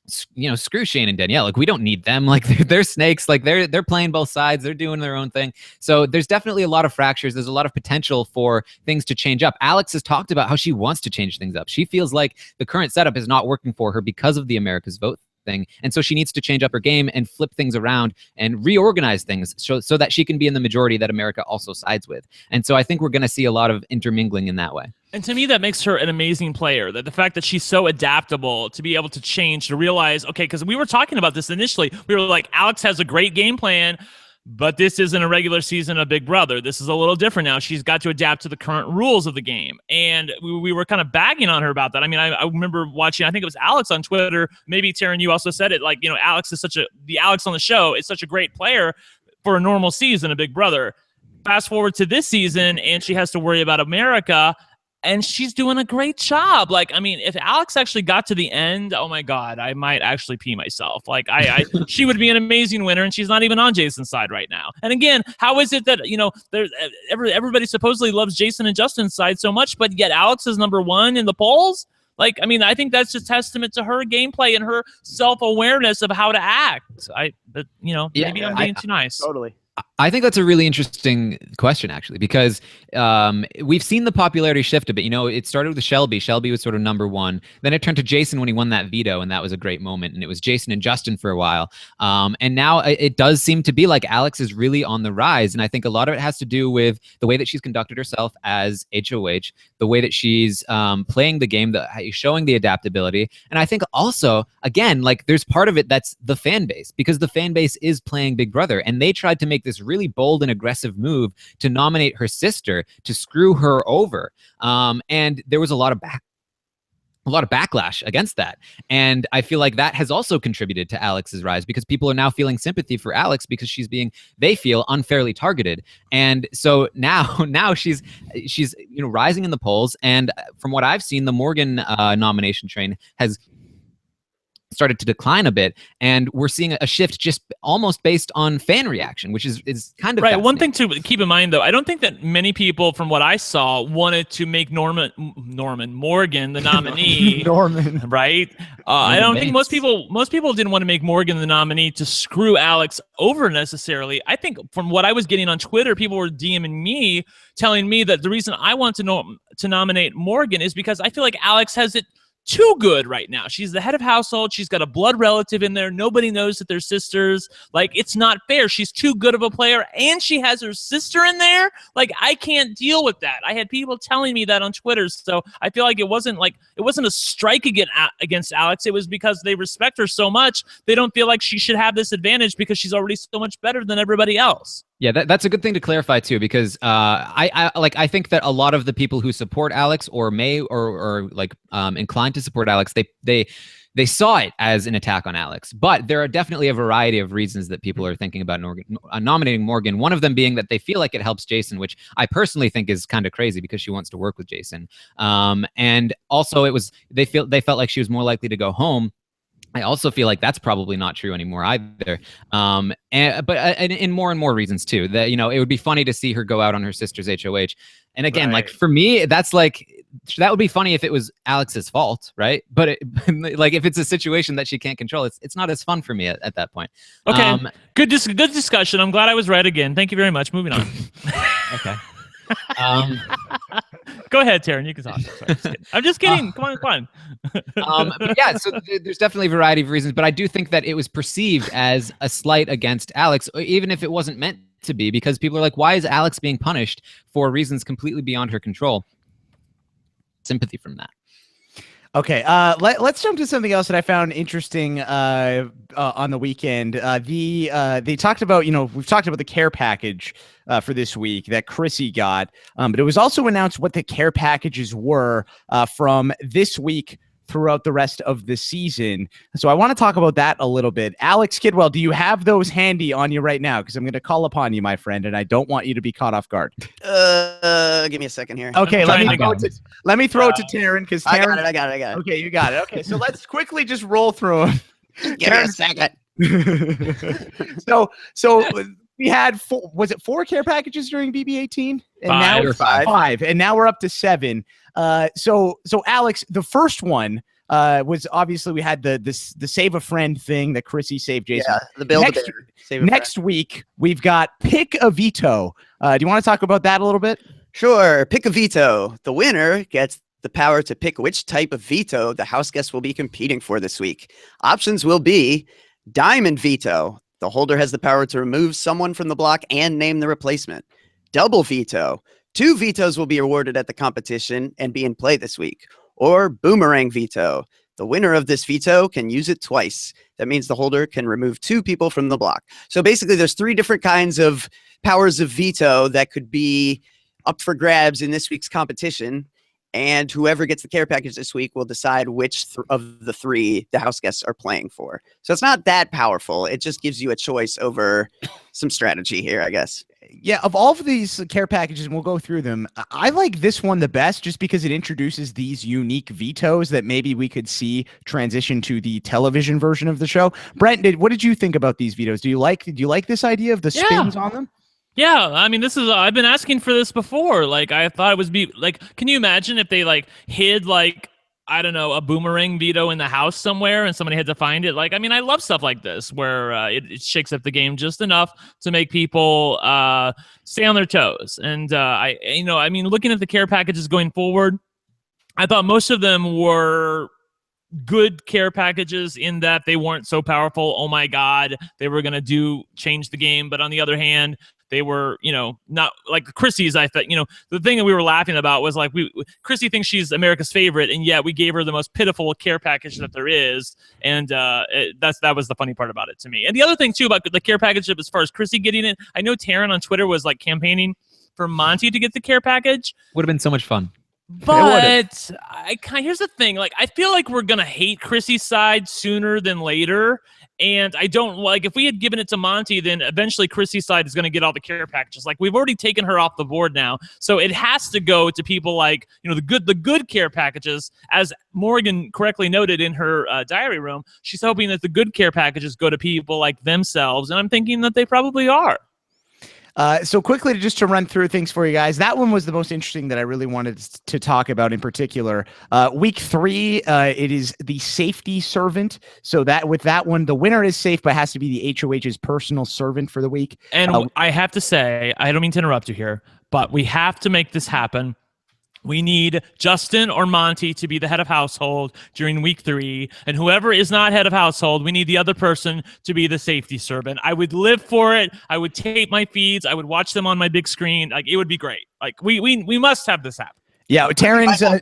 screw Shane and Danielle. Like, we don't need them. Like, they're snakes. Like, they're playing both sides. They're doing their own thing. So there's definitely a lot of fractures. There's a lot of potential for things to change up. Alex has talked about how she wants to change things up. She feels like the current setup is not working for her because of the America's Vote thing. And so she needs to change up her game and flip things around and reorganize things so that she can be in the majority that America also sides with. And so I think we're going to see a lot of intermingling in that way. And to me, that makes her an amazing player. That the fact that she's so adaptable to be able to change, to realize, okay, because we were talking about this initially. We were like, Alex has a great game plan, but this isn't a regular season of Big Brother. This is a little different now. She's got to adapt to the current rules of the game. And we were kind of bagging on her about that. I mean, I remember watching, I think it was Alex on Twitter. Maybe, Taran, you also said it. Like, Alex is the Alex on the show is such a great player for a normal season of Big Brother. Fast forward to this season, and she has to worry about America. And she's doing a great job. Like, I mean, if Alex actually got to the end, oh my God, I might actually pee myself. Like, she would be an amazing winner, and she's not even on Jason's side right now. And again, how is it that, everybody supposedly loves Jason and Justin's side so much, but yet Alex is number one in the polls? Like, I mean, I think that's just testament to her gameplay and her self-awareness of how to act. Maybe I'm being too nice. Totally. I think that's a really interesting question, actually, because we've seen the popularity shift a bit. It started with Shelby. Shelby was sort of number one. Then it turned to Jason when he won that veto, and that was a great moment. And it was Jason and Justin for a while. And now it does seem to be like Alex is really on the rise. And I think a lot of it has to do with the way that she's conducted herself as HOH, the way that she's playing the game, showing the adaptability. And I think also, again, like there's part of it that's the fan base, because the fan base is playing Big Brother. And they tried to make this really bold and aggressive move to nominate her sister to screw her over. And there was a lot of backlash against that. And I feel like that has also contributed to Alex's rise, because people are now feeling sympathy for Alex because she's being, they feel, unfairly targeted. And so now she's rising in the polls. And from what I've seen, the Morgan nomination train has started to decline a bit, and we're seeing a shift just almost based on fan reaction, which is kind of right. One thing to keep in mind, though, I don't think that many people, from what I saw, wanted to make Morgan the nominee. Norman, right? I don't think most people didn't want to make Morgan the nominee to screw Alex over necessarily. I think from what I was getting on Twitter, people were DMing me, telling me that the reason I want to nominate Morgan is because I feel like Alex has it too good right now. She's the head of household. She's got a blood relative in there. Nobody knows that they're sisters. Like, it's not fair. She's too good of a player, and she has her sister in there. Like, I can't deal with that. I had people telling me that on Twitter. So I feel like it wasn't a strike against Alex. It was because they respect her so much. They don't feel like she should have this advantage because she's already so much better than everybody else. Yeah, that's a good thing to clarify too, because I think that a lot of the people who support Alex or may or inclined to support Alex, they saw it as an attack on Alex. But there are definitely a variety of reasons that people are thinking about nominating Morgan. One of them being that they feel like it helps Jason, which I personally think is kind of crazy because she wants to work with Jason. And also they felt like she was more likely to go home. I also feel like that's probably not true anymore either. But in more and more reasons too, that, it would be funny to see her go out on her sister's HOH. And again, Right. like for me, that would be funny if it was Alex's fault, right? But like if it's a situation that she can't control, it's not as fun for me at that point. Okay, good discussion. I'm glad I was right again. Thank you very much. Moving on. Okay. Go ahead, Taran. You can talk. Sorry, I'm just kidding. Come on. But yeah, so there's definitely a variety of reasons, but I do think that it was perceived as a slight against Alex, even if it wasn't meant to be, because people are like, why is Alex being punished for reasons completely beyond her control? Sympathy from that. Okay, let's jump to something else that I found interesting on the weekend. They talked about, we've talked about the care package for this week that Chrissy got, but it was also announced what the care packages were from this week throughout the rest of the season. So I want to talk about that a little bit. Alex Kidwell, do you have those handy on you right now? Because I'm going to call upon you, my friend, and I don't want you to be caught off guard. Give me a second here. Okay, let me throw it to Taran, because Taran. I got it. Okay, you got it. Okay, so let's quickly just roll through them. Give me a second. So we had four care packages during BB18? And five. And now we're up to 7. So Alex, the first one was obviously we had the save a friend thing that Chrissy saved Jason. Yeah, the build next week we've got pick a veto. Do you want to talk about that a little bit? Sure. Pick a veto. The winner gets the power to pick which type of veto the house guests will be competing for this week. Options will be diamond veto. The holder has the power to remove someone from the block and name the replacement. Double veto. 2 vetoes will be awarded at the competition and be in play this week. Or boomerang veto. The winner of this veto can use it twice. That means the holder can remove 2 people from the block. So basically there's 3 different kinds of powers of veto that could be up for grabs in this week's competition. And whoever gets the care package this week will decide which of the 3 the house guests are playing for. So it's not that powerful. It just gives you a choice over some strategy here, I guess. Yeah, of all of these care packages, and we'll go through them, I like this one the best just because it introduces these unique vetoes that maybe we could see transition to the television version of the show. Brent, what did you think about these vetoes? Do you like this idea of the spins on them? Yeah, I mean, I've been asking for this before. Like, I thought it would be like, can you imagine if they hid I don't know, a boomerang veto in the house somewhere and somebody had to find it? Like, I mean, I love stuff like this where it shakes up the game just enough to make people stay on their toes. And looking at the care packages going forward, I thought most of them were good care packages in that they weren't so powerful. Oh my God, they were going to change the game. But on the other hand, they were, not like Chrissy's. I thought, the thing that we were laughing about was Chrissy thinks she's America's favorite, and yet we gave her the most pitiful care package that there is, and that was the funny part about it to me. And the other thing too about the care package, as far as Chrissy getting it, I know Taran on Twitter was campaigning for Monty to get the care package. Would have been so much fun. But here's the thing: I feel like we're gonna hate Chrissy's side sooner than later. And I don't if we had given it to Monty, then eventually Chrissy's side is going to get all the care packages. We've already taken her off the board now. So it has to go to people the good care packages. As Morgan correctly noted in her diary room, she's hoping that the good care packages go to people like themselves. And I'm thinking that they probably are. So quickly, just to run through things for you guys, that one was the most interesting that I really wanted to talk about in particular. Week 3, it is the safety servant. So that with that one, the winner is safe, but has to be the HOH's personal servant for the week. And I have to say, I don't mean to interrupt you here, but we have to make this happen. We need Justin or Monty to be the head of household during week 3. And whoever is not head of household, we need the other person to be the safety servant. I would live for it. I would tape my feeds. I would watch them on my big screen. It would be great. We must have this happen. Yeah, Taran's there.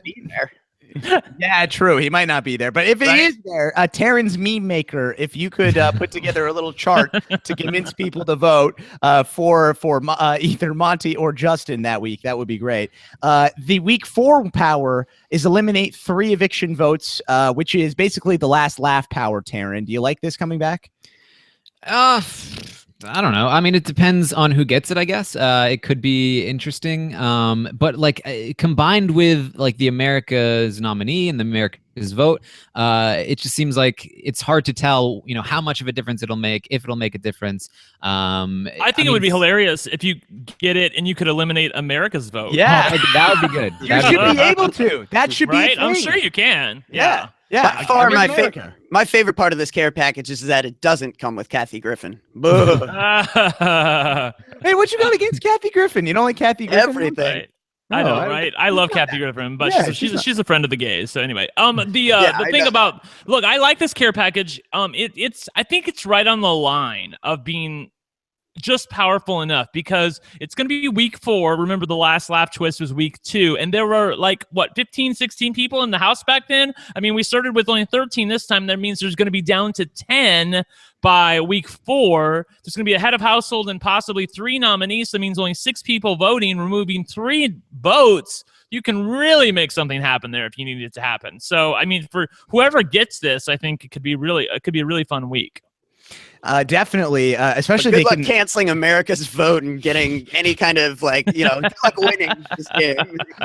Yeah, true. He might not be there, but if he is there, Taran's meme maker, if you could put together a little chart to convince people to vote for either Monty or Justin that week, that would be great. The week 4 power is eliminate 3 eviction votes, which is basically the last laugh power. Taran, do you like this coming back? I don't know. I mean, it depends on who gets it, I guess. It could be interesting. But combined with the America's nominee and the America's vote, it just seems like it's hard to tell, how much of a difference it'll make, if it'll make a difference. I think it would be hilarious if you get it and you could eliminate America's vote. Yeah, that would be good. You should be able to. That should be a thing. I'm sure you can. Yeah. Yeah, by far my favorite part of this care package is that it doesn't come with Kathy Griffin. Hey, what you got against Kathy Griffin? You don't like Kathy Griffin? Everything. Right. I know, right? I love Kathy Griffin, but she's a friend of the gays. So anyway, the thing about I like this care package. I think it's right on the line of being just powerful enough because it's going to be week 4. Remember, the last lap twist was week 2, and there were like 15, 16 people in the house back then. I mean, we started with only 13 this time. That means there's going to be down to 10 by week 4. There's going to be a head of household and possibly 3 nominees. That means only 6 people voting, removing 3 votes. You can really make something happen there if you need it to happen. So, I mean, for whoever gets this, I think it could be a really fun week. Definitely, especially good luck canceling America's vote and getting any kind of good luck winning this game.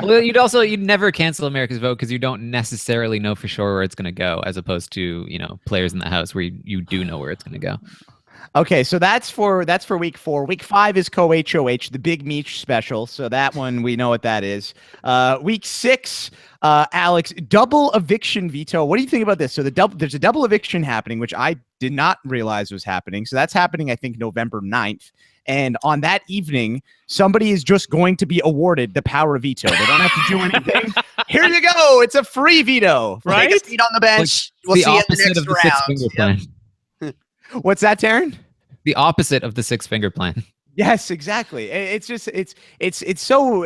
Well, you'd never cancel America's vote because you don't necessarily know for sure where it's going to go, as opposed to players in the house where you do know where it's going to go. Okay, so that's for week 4. Week 5 is co-HOH, the Big Meech special. So that one, we know what that is. Week 6, Alex, double eviction veto. What do you think about this? So there's a double eviction happening, which I did not realize was happening. So that's happening, I think, November 9th. And on that evening, somebody is just going to be awarded the power of veto. They don't have to do anything. Here you go. It's a free veto. Right? Take a seat on the bench. We'll see you in the next round. What's that, Taran? The opposite of the 6-finger plan. Yes, exactly. It's just it's so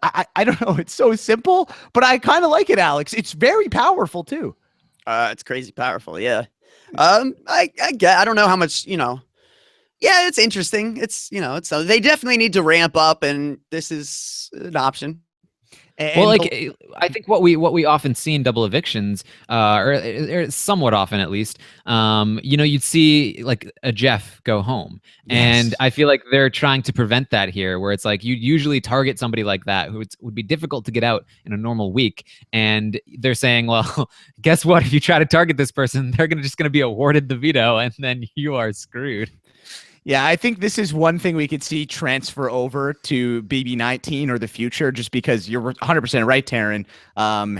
I don't know. It's so simple, but I kind of like it, Alex. It's very powerful too. It's crazy powerful. Yeah. I don't know how much Yeah, it's interesting. It's they definitely need to ramp up, and this is an option. Well, I think what we often see in double evictions, or somewhat often at least, you'd see like a Jeff go home, and I feel like they're trying to prevent that here, where it's like you usually target somebody like that who would be difficult to get out in a normal week, and they're saying, well, guess what? If you try to target this person, they're just going to be awarded the veto, and then you are screwed. Yeah, I think this is one thing we could see transfer over to BB19 or the future, just because you're 100% right, Taran.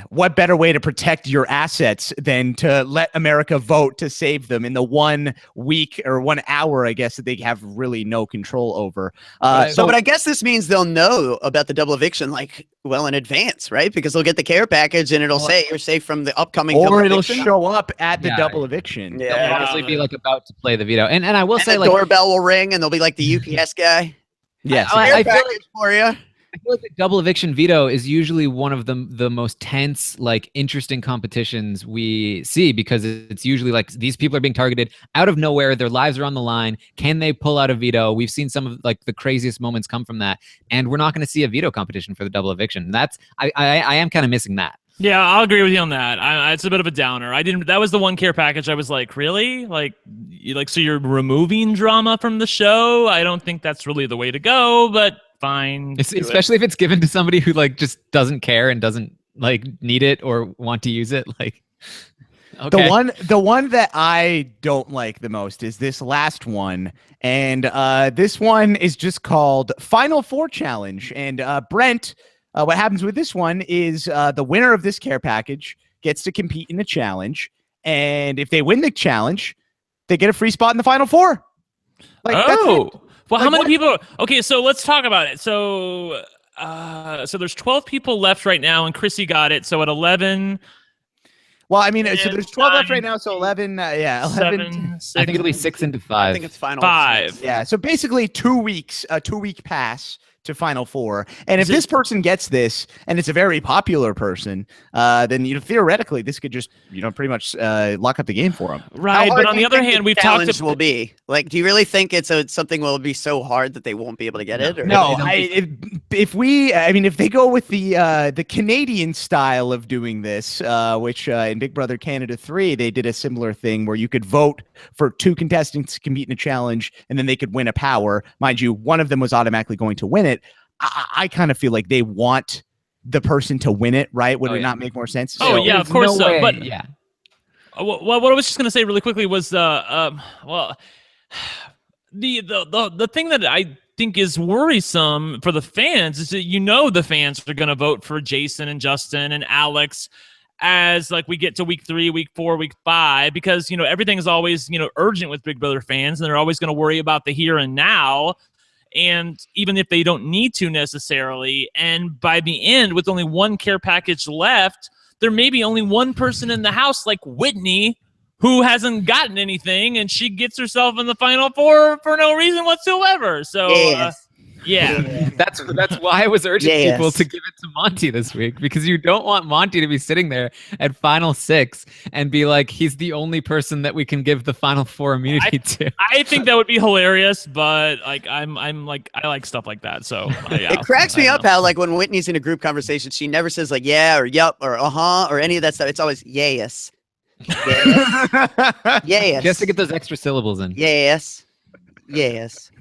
What better way to protect your assets than to let America vote to save them in the 1 week or 1 hour, I guess, that they have really no control over. But I guess this means they'll know about the double eviction in advance, right? Because they'll get the care package and it'll say you're safe from the upcoming or it'll eviction. show up at the double eviction. Yeah, they'll honestly be about to play the veto. And I will say, the doorbell will ring and they'll be like the UPS guy. Yes. I feel like for you. I feel like the double eviction veto is usually one of the most tense, interesting competitions we see, because it's usually these people are being targeted out of nowhere. Their lives are on the line. Can they pull out a veto? We've seen some of the craziest moments come from that, and we're not going to see a veto competition for the double eviction. I am kind of missing that. Yeah, I'll agree with you on that. It's a bit of a downer. That was the one care package I was like, really? So you're removing drama from the show? I don't think that's really the way to go, but fine. Especially if it's given to somebody who just doesn't care and doesn't need it or want to use it. Okay. The one that I don't like the most is this last one, and this one is just called Final Four Challenge. And Brent, what happens with this one is the winner of this care package gets to compete in a challenge, and if they win the challenge, they get a free spot in the Final Four. Well, how many people? Okay, so let's talk about it. So there's 12 people left right now, and Chrissy got it. So at 11. Well, I mean, so there's 12 left right now, so 11. 11. 7, 6, I think it'll be 6 into 5. I think it's final 5. Yeah, so basically 2 weeks, a 2-week pass to Final Four. And if this person gets this, and it's a very popular person, then theoretically this could just pretty much lock up the game for them. Right, but on the other hand, we've talked about will be do you really think it's something will be so hard that they won't be able to get it? Or? No, if they go with the Canadian style of doing this, which in Big Brother Canada 3 they did a similar thing where you could vote for 2 contestants to compete in a challenge, and then they could win a power. Mind you, one of them was automatically going to win it. I kind of feel like they want the person to win it, right? Would it not make more sense? Oh, yeah, of course. But yeah. What I was just going to say really quickly was the thing that I think is worrisome for the fans is that the fans are going to vote for Jason and Justin and Alex as we get to week 3, week 4, week 5, because everything is always urgent with Big Brother fans, and they're always going to worry about the here and now. And even if they don't need to necessarily, and by the end, with only 1 care package left, there may be only one person in the house like Whitney who hasn't gotten anything, and she gets herself in the Final Four for no reason whatsoever. So, yeah. That's why I was urging people to give it to Monty this week, because you don't want Monty to be sitting there at Final Six and be like, he's the only person that we can give the Final Four immunity to. I think that would be hilarious, but like I'm like I like stuff like that. So yeah, it cracks me up how like when Whitney's in a group conversation, she never says like yeah or yup or or any of that stuff. It's always yes. Yes. Yes. Just to get those extra syllables in. Yes. Yes.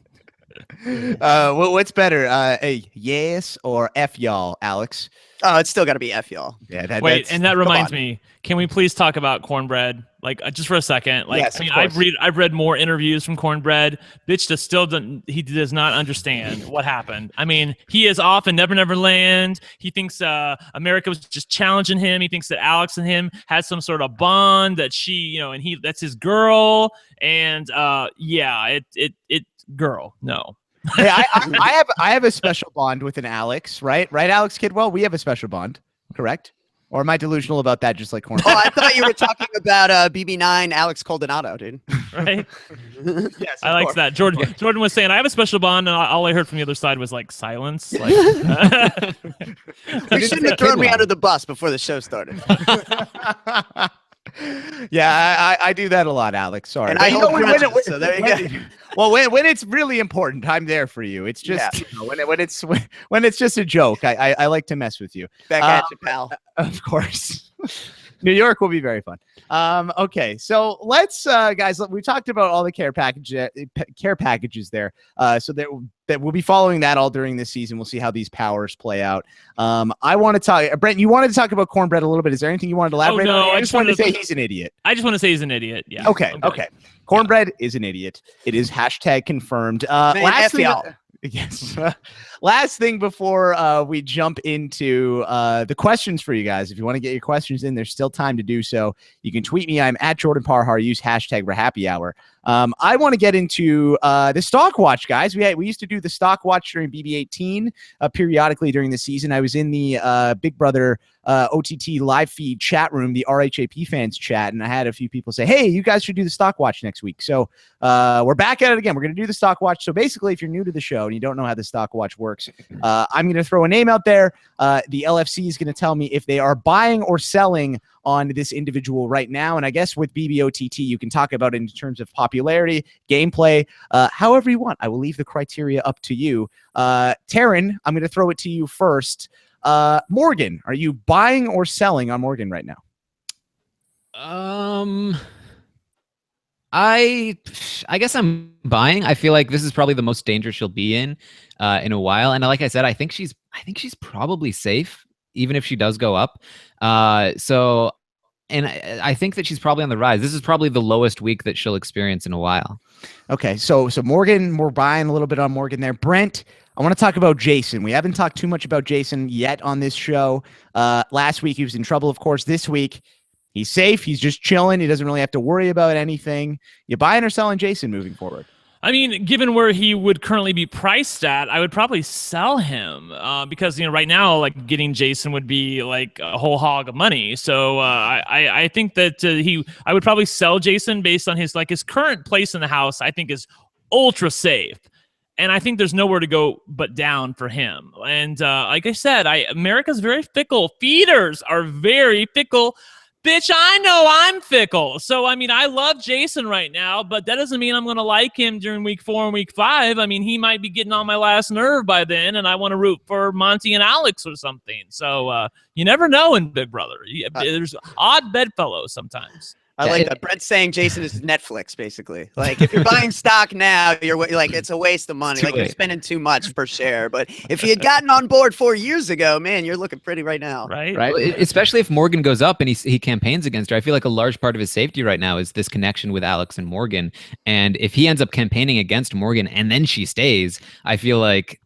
What's better, a yes or F y'all, Alex? Oh, it's still got to be F y'all. Yeah. Wait, and that reminds me. Can we please talk about Cornbread? Like just for a second. Like yes, I mean, I've read more interviews from Cornbread. Bitch just still does not understand what happened. I mean, he is off in Never Never Land. He thinks America was just challenging him. He thinks that Alex and him had some sort of bond that she, and that's his girl. And it girl, no. Hey, I have a special bond with an Alex, right? Right, Alex Kidwell? We have a special bond, correct? Or am I delusional about that, just like Corn? Oh, I thought you were talking about BB9 Alex Coldonado, dude. Right? Yes, I like that. Jordan was saying, I have a special bond, and all I heard from the other side was like silence. Like, you shouldn't have thrown me under the bus before the show started. Yeah, I do that a lot, Alex. Sorry. And I hold grudges, so there you go. Well, when it's really important, I'm there for you. It's just when it's just a joke, I like to mess with you. Back at you, pal. Of course. New York will be very fun. Okay, so let's guys. We talked about all the care packages there. So that we'll be following that all during this season. We'll see how these powers play out. I want to talk, Brent. You wanted to talk about Cornbread a little bit. Is there anything you wanted to elaborate on? I just wanted to say he's an idiot. I just want to say he's an idiot. Yeah. Okay. Cornbread is an idiot. It is #, confirmed. Last thing, yes. Last thing before we jump into the questions for you guys. If you want to get your questions in, there's still time to do so. You can tweet me. I'm at Jordan Parhar. Use #RHAPpy. I want to get into the stock watch, guys. We used to do the stock watch during BB18 periodically during the season. I was in the Big Brother OTT live feed chat room, the RHAP fans chat, and I had a few people say, hey, you guys should do the stock watch next week. So we're back at it again. We're going to do the stock watch. So basically, if you're new to the show and you don't know how the stock watch works, I'm going to throw a name out there. The LFC is going to tell me if they are buying or selling on this individual right now. And I guess with BBOTT, you can talk about it in terms of popularity, gameplay, however you want. I will leave the criteria up to you. Taran, I'm going to throw it to you first. Morgan, are you buying or selling on Morgan right now? I guess I'm buying. I feel like this is probably the most danger she'll be in a while. And like I said, I think she's probably safe, even if she does go up. And I think that she's probably on the rise. This is probably the lowest week that she'll experience in a while. Okay, so Morgan, we're buying a little bit on Morgan there. Brent, I want to talk about Jason. We haven't talked too much about Jason yet on this show. Last week, he was in trouble, of course. This week, he's safe. He's just chilling. He doesn't really have to worry about anything. You buying or selling Jason moving forward? I mean, given where he would currently be priced at, I would probably sell him because, right now, like getting Jason would be like a whole hog of money. So I think that I would probably sell Jason based on his current place in the house. I think is ultra safe. And I think there's nowhere to go but down for him. And like I said, America's very fickle. Feeders are very fickle. Bitch, I know I'm fickle. So, I mean, I love Jason right now, but that doesn't mean I'm going to like him during week 4 and week 5. I mean, he might be getting on my last nerve by then, and I want to root for Monty and Alex or something. So, you never know in Big Brother. There's odd bedfellows sometimes. I like that. Brent's saying Jason is Netflix, basically. Like, if you're buying stock now, you're like, it's a waste of money. Like, you're spending too much per share. But if you had gotten on board 4 years ago, man, you're looking pretty right now. Right. Especially if Morgan goes up and he campaigns against her. I feel like a large part of his safety right now is this connection with Alex and Morgan. And if he ends up campaigning against Morgan and then she stays, I feel like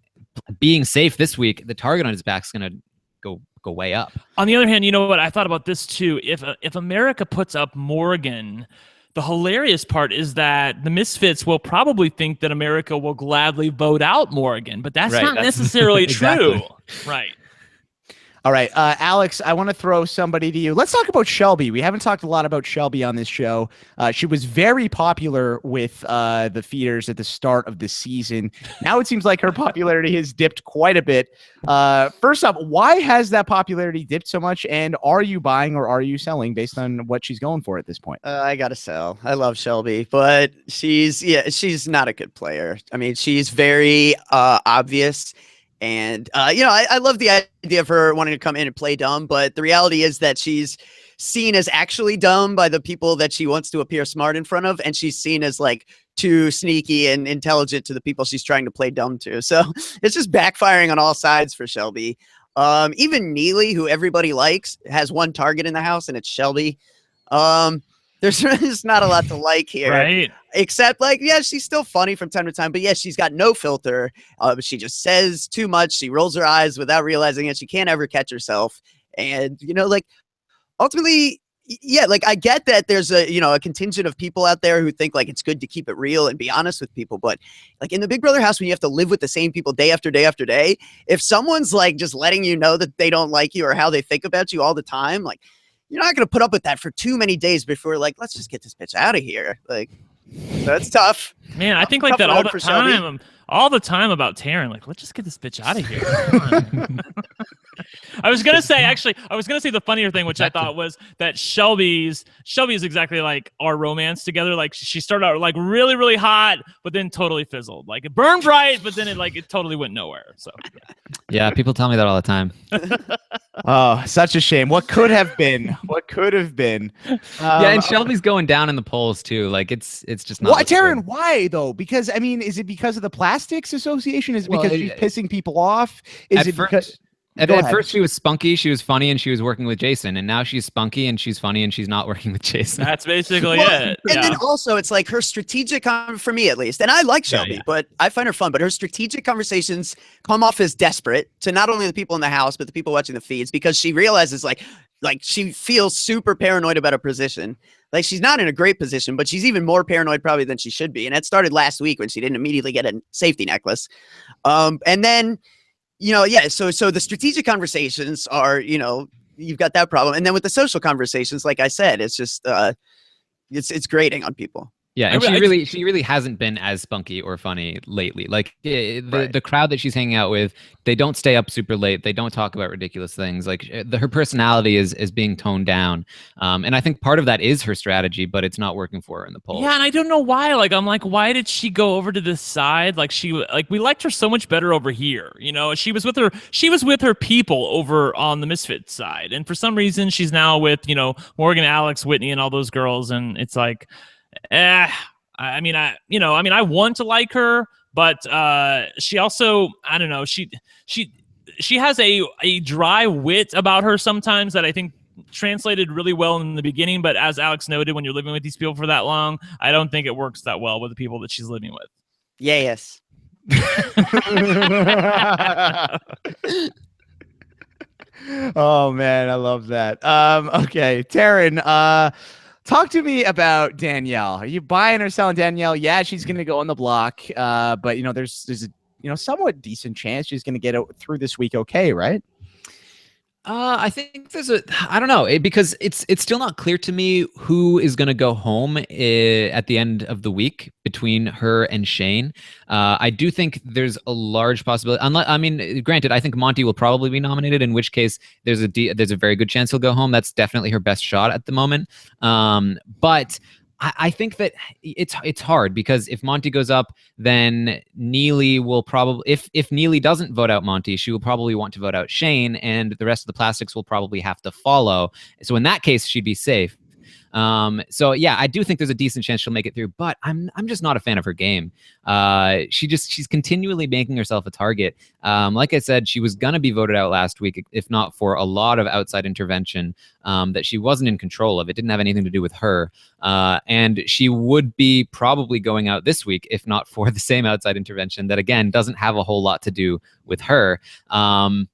being safe this week, the target on his back is going to go way up. On the other hand, you know what? I thought about this too. If America puts up Morgan, the hilarious part is that the misfits will probably think that America will gladly vote out Morgan, but that's not necessarily exactly true. Right. All right, Alex, I want to throw somebody to you. Let's talk about Shelby. We haven't talked a lot about Shelby on this show. She was very popular with the feeders at the start of the season. Now it seems like her popularity has dipped quite a bit. First up, why has that popularity dipped so much? And are you buying or are you selling based on what she's going for at this point? I gotta sell. I love Shelby, but she's not a good player. I mean, she's very obvious. And, I love the idea of her wanting to come in and play dumb, but the reality is that she's seen as actually dumb by the people that she wants to appear smart in front of. And she's seen as like too sneaky and intelligent to the people she's trying to play dumb to. So it's just backfiring on all sides for Shelby. Even Neely, who everybody likes, has one target in the house, and it's Shelby. There's just not a lot to like here. Right. Except, like, yeah, she's still funny from time to time, but yeah, she's got no filter. She just says too much. She rolls her eyes without realizing it. She can't ever catch herself. And, like, ultimately, yeah, like, I get that there's a contingent of people out there who think, like, it's good to keep it real and be honest with people. But, like, in the Big Brother house, when you have to live with the same people day after day after day, if someone's, like, just letting you know that they don't like you or how they think about you all the time, like, you're not going to put up with that for too many days before, like, let's just get this bitch out of here. Like, that's tough. Man, I think like that all the time. All the time about Taran. Like, let's just get this bitch out of here. I was gonna say the funnier thing, which I thought was that Shelby is exactly like our romance together. Like, she started out like really, really hot, but then totally fizzled. Like, it burned bright, but then it totally went nowhere. So Yeah, people tell me that all the time. Oh, such a shame. What could have been? What could have been? Yeah, and Shelby's going down in the polls too. Like, it's just not. Why, Taran? Why though? Because I mean, is it because of the Plastics Association? Is it because she's pissing people off? Is it because? At first she was spunky, she was funny, and she was working with Jason. And now she's spunky and she's funny and she's not working with Jason. That's basically it. And then also it's like her strategic, for me at least, and I like Shelby, but I find her fun, but her strategic conversations come off as desperate to not only the people in the house, but the people watching the feeds, because she realizes like she feels super paranoid about her position. Like, she's not in a great position, but she's even more paranoid probably than she should be. And that started last week when she didn't immediately get a safety necklace. And then, so the strategic conversations are, you've got that problem. And then with the social conversations, like I said, it's just, it's grating on people. Yeah, and she really hasn't been as spunky or funny lately. Like, the crowd that she's hanging out with, they don't stay up super late. They don't talk about ridiculous things. Like, her personality is being toned down. And I think part of that is her strategy, but it's not working for her in the polls. Yeah, and I don't know why. Like, I'm like, why did she go over to this side? Like, we liked her so much better over here. She was with her people over on the Misfits side, and for some reason she's now with Morgan, Alex, Whitney, and all those girls, and it's like. I want to like her, but she also, I don't know, she has a dry wit about her sometimes that I think translated really well in the beginning, but as Alex noted, when you're living with these people for that long, I don't think it works that well with the people that she's living with. Yes. Oh man, I love that. Okay, Taran, talk to me about Danielle. Are you buying or selling Danielle? Yeah, she's going to go on the block, but there's a somewhat decent chance she's going to get through this week. Okay, right? I think I don't know, because it's still not clear to me who is going to go home at the end of the week between her and Shane. I do think there's a large possibility. Granted, I think Monty will probably be nominated, in which case there's a very good chance he'll go home. That's definitely her best shot at the moment. But I think that it's hard, because if Monty goes up, then Neely will probably, if Neely doesn't vote out Monty, she will probably want to vote out Shane, and the rest of the Plastics will probably have to follow. So in that case, she'd be safe. So yeah, I do think there's a decent chance she'll make it through, but I'm just not a fan of her game. She's continually making herself a target. Like I said, she was gonna be voted out last week, if not for a lot of outside intervention that she wasn't in control of. It didn't have anything to do with her. And she would be probably going out this week, if not for the same outside intervention that, again, doesn't have a whole lot to do with her. And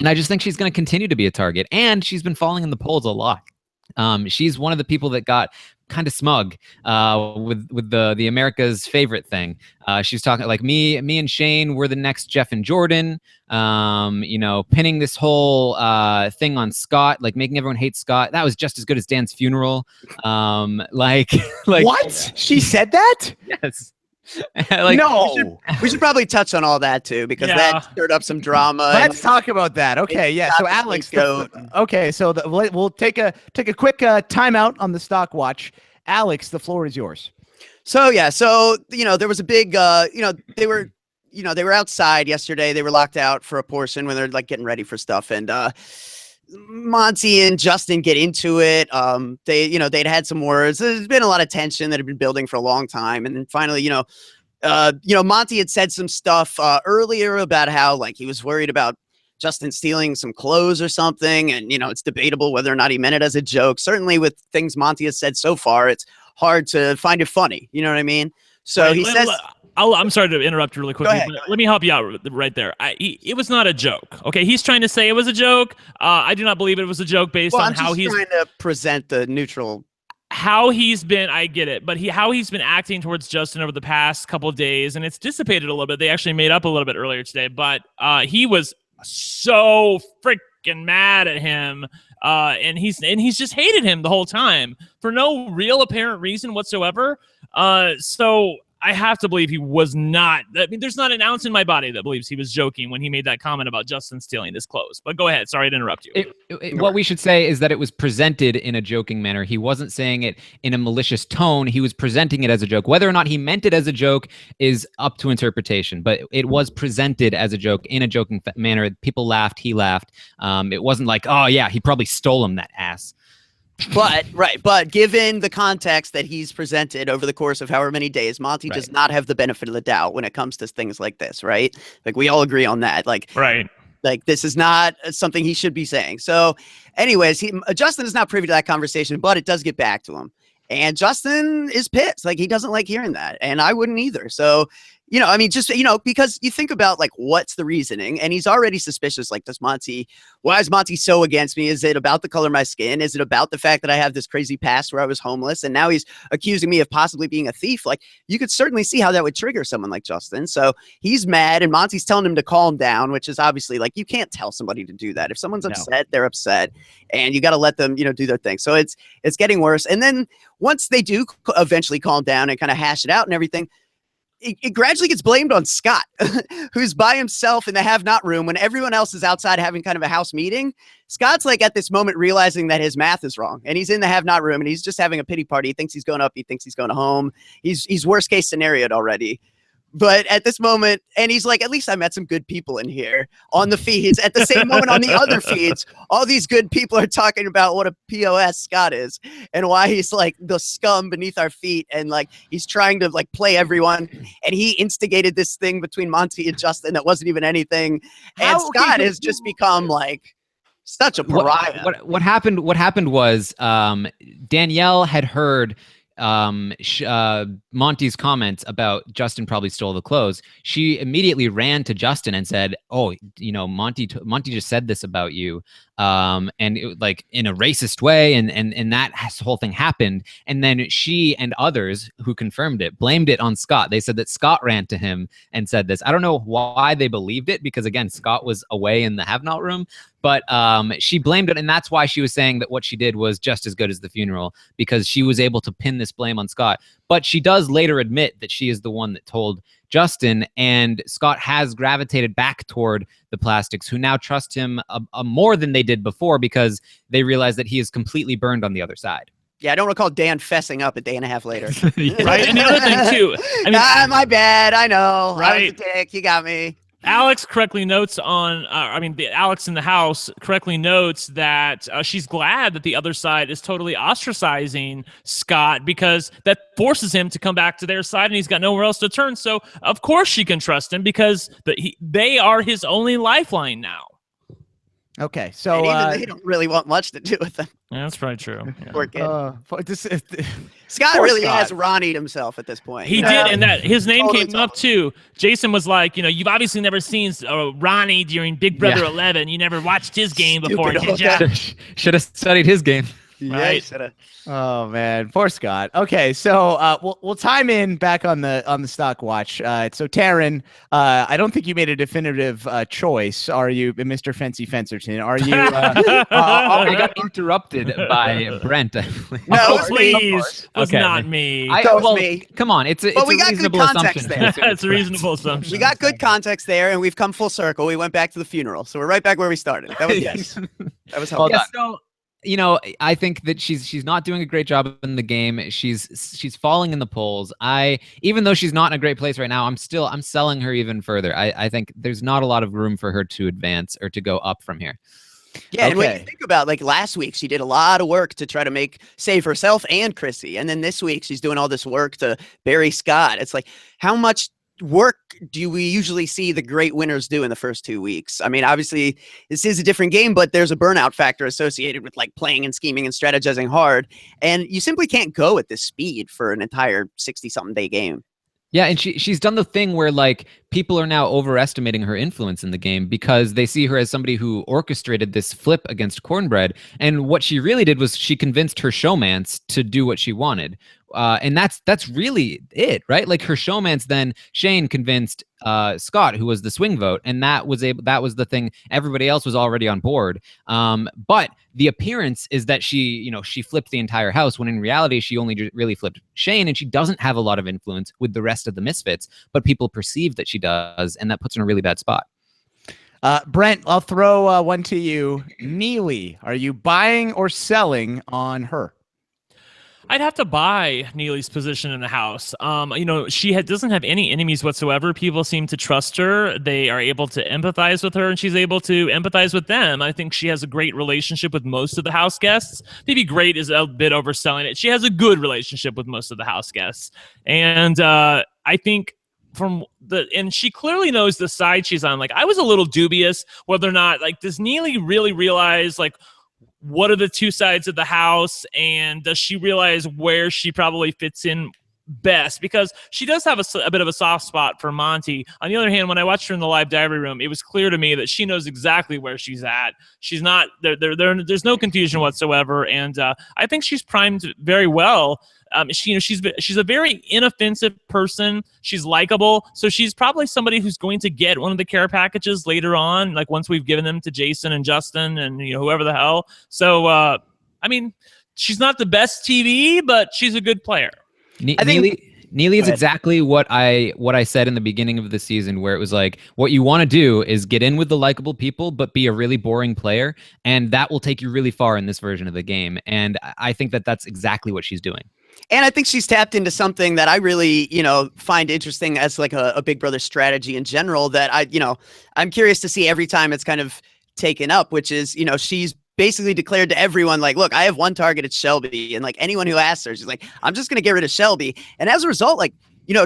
I just think she's going to continue to be a target, and she's been falling in the polls a lot. She's one of the people that got kind of smug with the America's favorite thing. She was talking like me and Shane were the next Jeff and Jordan. Pinning this whole thing on Scott, like making everyone hate Scott. That was just as good as Dan's funeral. Like what? She said that? Yes. Like, no. We should probably touch on all that too, because that stirred up some drama. Let's talk about that. Okay, yeah. So Alex, we'll take a quick timeout on the stock watch. Alex, the floor is yours. So there was a big they were outside yesterday. They were locked out for a portion when they're like getting ready for stuff, and Monty and Justin get into it. They'd had some words. There's been a lot of tension that had been building for a long time, and then finally, Monty had said some stuff earlier about how like he was worried about Justin stealing some clothes or something, and it's debatable whether or not he meant it as a joke. Certainly, with things Monty has said so far, it's hard to find it funny. You know what I mean? So he says. I'm sorry to interrupt you really quickly. Go ahead. Let me help you out right there. It was not a joke. Okay, he's trying to say it was a joke. I do not believe it was a joke based on how he's trying to present the neutral. How he's been, I get it, but how he's been acting towards Justin over the past couple of days, and it's dissipated a little bit. They actually made up a little bit earlier today, but he was so freaking mad at him, and he's just hated him the whole time for no real apparent reason whatsoever. So I have to believe he was not. I mean, there's not an ounce in my body that believes he was joking when he made that comment about Justin stealing his clothes. But go ahead. Sorry to interrupt you. What we should say is that it was presented in a joking manner. He wasn't saying it in a malicious tone. He was presenting it as a joke. Whether or not he meant it as a joke is up to interpretation. But it was presented as a joke in a joking manner. People laughed. He laughed. It wasn't like, oh, yeah, he probably stole him, that ass. But given the context that he's presented over the course of however many days, Monty does not have the benefit of the doubt when it comes to things like this, right? Like we all agree on that. Like this is not something he should be saying. So anyways, Justin is not privy to that conversation, but it does get back to him. And Justin is pissed. Like he doesn't like hearing that. And I wouldn't either. So because you think about like, what's the reasoning? And he's already suspicious. Like, why is Monty so against me? Is it about the color of my skin? Is it about the fact that I have this crazy past where I was homeless and now he's accusing me of possibly being a thief? Like, you could certainly see how that would trigger someone like Justin. So he's mad and Monty's telling him to calm down, which is obviously like, you can't tell somebody to do that. If someone's upset, they're upset, and you got to let them, do their thing. So it's getting worse. And then once they do eventually calm down and kind of hash it out and everything, it gradually gets blamed on Scott, who's by himself in the have-not room when everyone else is outside having kind of a house meeting. Scott's like at this moment realizing that his math is wrong, and he's in the have-not room and he's just having a pity party. He thinks he's going up. He thinks he's going home. He's worst case scenarioed already. But at this moment, and he's like, at least I met some good people in here on the feeds. At the same moment on the other feeds, all these good people are talking about what a POS Scott is and why he's like the scum beneath our feet. And like, he's trying to like play everyone. And he instigated this thing between Monty and Justin that wasn't even anything. And Scott has just become like such a pariah. What happened was Danielle had heard Monty's comments about Justin probably stole the clothes. She immediately ran to Justin and said, "Oh, Monty just said this about you, and it, like in a racist way, and that whole thing happened." And then she and others who confirmed it blamed it on Scott. They said that Scott ran to him and said this. I don't know why they believed it, because again, Scott was away in the have-not room. But she blamed it, and that's why she was saying that what she did was just as good as the funeral, because she was able to pin this blame on Scott. But she does later admit that she is the one that told Justin, and Scott has gravitated back toward the Plastics, who now trust him more than they did before, because they realize that he is completely burned on the other side. Yeah, I don't recall Dan fessing up a day and a half later. Right, and the other thing too, I mean, my bad, I know. Right. I was a dick, you got me. Alex correctly notes Alex in the house correctly notes that she's glad that the other side is totally ostracizing Scott, because that forces him to come back to their side and he's got nowhere else to turn. So of course she can trust him, because they are his only lifeline now. Okay, so and even they don't really want much to do with them. Yeah, that's probably true. Yeah. Poor kid. Scott really has Ronnie'd himself at this point. He did, and that his name came up too. Jason was like, you've obviously never seen Ronnie during Big Brother 11. You never watched his game before, did you? Should have studied his game. Right. Oh man, poor Scott. Okay, so we'll time in back on the stock watch. So Taran, I don't think you made a definitive choice. Are you, Mr. Fancy Fencerton? Are you? I got interrupted by Brent. I believe. No, Oh, it was me. please. It was Okay. not me. That was me. Come on, it's a we got good reasonable context assumption. there. to assume It's a correct. reasonable assumption. We got good context there, and we've come full circle. We went back to the funeral, so we're right back where we started. That was Yes. that was helpful. Yeah, so I think that she's not doing a great job in the game. She's falling in the polls. Even though she's not in a great place right now, I'm selling her even further. I think there's not a lot of room for her to advance or to go up from here. Yeah, and when Okay. you think about like last week, she did a lot of work to try to save herself and Chrissy, and then this week she's doing all this work to bury Scott. It's like, how much work do we usually see the great winners do in the first 2 weeks? I mean, obviously this is a different game, but there's a burnout factor associated with like playing and scheming and strategizing hard, and you simply can't go at this speed for an entire 60-something day game. Yeah, and she's done the thing where like people are now overestimating her influence in the game because they see her as somebody who orchestrated this flip against Cornbread. And what she really did was she convinced her showmance to do what she wanted. And that's really it, right? Like her showmance, then Shane convinced Scott, who was the swing vote, and that was the thing. Everybody else was already on board. But the appearance is that she flipped the entire house, when in reality she only really flipped Shane, and she doesn't have a lot of influence with the rest of the misfits. But people perceive that she does, and that puts her in a really bad spot. Brent, I'll throw one to you. Neely, are you buying or selling on her? I'd have to buy Neely's position in the house. She doesn't have any enemies whatsoever. People seem to trust her. They are able to empathize with her, and she's able to empathize with them. I think she has a great relationship with most of the house guests. Maybe great is a bit overselling it. She has a good relationship with most of the house guests. And I think and she clearly knows the side she's on. Like, I was a little dubious whether or not, like, does Neely really realize, like, what are the two sides of the house, and does she realize where she probably fits in best? Because she does have a bit of a soft spot for Monty. On the other hand, when I watched her in the live diary room, it was clear to me that she knows exactly where she's at. She's not there's no confusion whatsoever, and I think she's primed very well. She's a very inoffensive person. She's likable, so she's probably somebody who's going to get one of the care packages later on, like once we've given them to Jason and Justin and whoever the hell. So I mean, she's not the best TV, but she's a good player. Neely is exactly what I said in the beginning of the season, where it was like, what you want to do is get in with the likable people, but be a really boring player, and that will take you really far in this version of the game. And I think that that's exactly what she's doing. And I think she's tapped into something that I really, find interesting as like a Big Brother strategy in general, that I'm curious to see every time it's kind of taken up, which is, she's basically declared to everyone, like, look, I have one target, it's Shelby. And like anyone who asks her, she's like, I'm just going to get rid of Shelby. And as a result, like,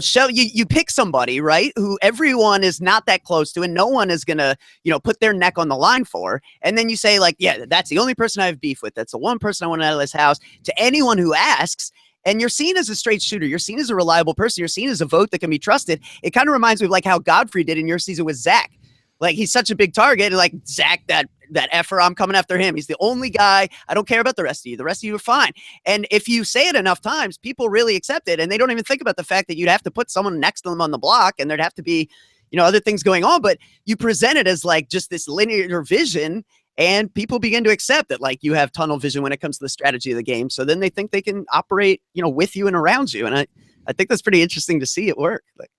Shelby, you pick somebody, right, who everyone is not that close to, and no one is going to, put their neck on the line for. And then you say, like, yeah, that's the only person I have beef with. That's the one person I want out of this house. To anyone who asks, and you're seen as a straight shooter, you're seen as a reliable person, you're seen as a vote that can be trusted. It kind of reminds me of like how Godfrey did in your season with Zach. Like, he's such a big target, and like, Zach, that effer, I'm coming after him. He's the only guy. I don't care about the rest of you. The rest of you are fine. And if you say it enough times, people really accept it, and they don't even think about the fact that you'd have to put someone next to them on the block, and there'd have to be, other things going on. But you present it as like just this linear vision, and people begin to accept that, like, you have tunnel vision when it comes to the strategy of the game. So then they think they can operate, with you and around you. And I think that's pretty interesting to see it work. Like,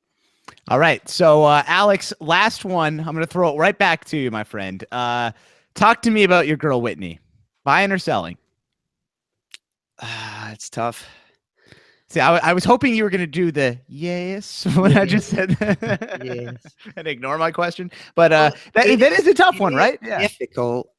all right. So, Alex, last one. I'm going to throw it right back to you, my friend. Talk to me about your girl, Whitney. Buying or selling? It's tough. See, I was hoping you were going to do the yes when I just said Yes. and ignore my question. But that is a tough one, right? Yeah. Difficult.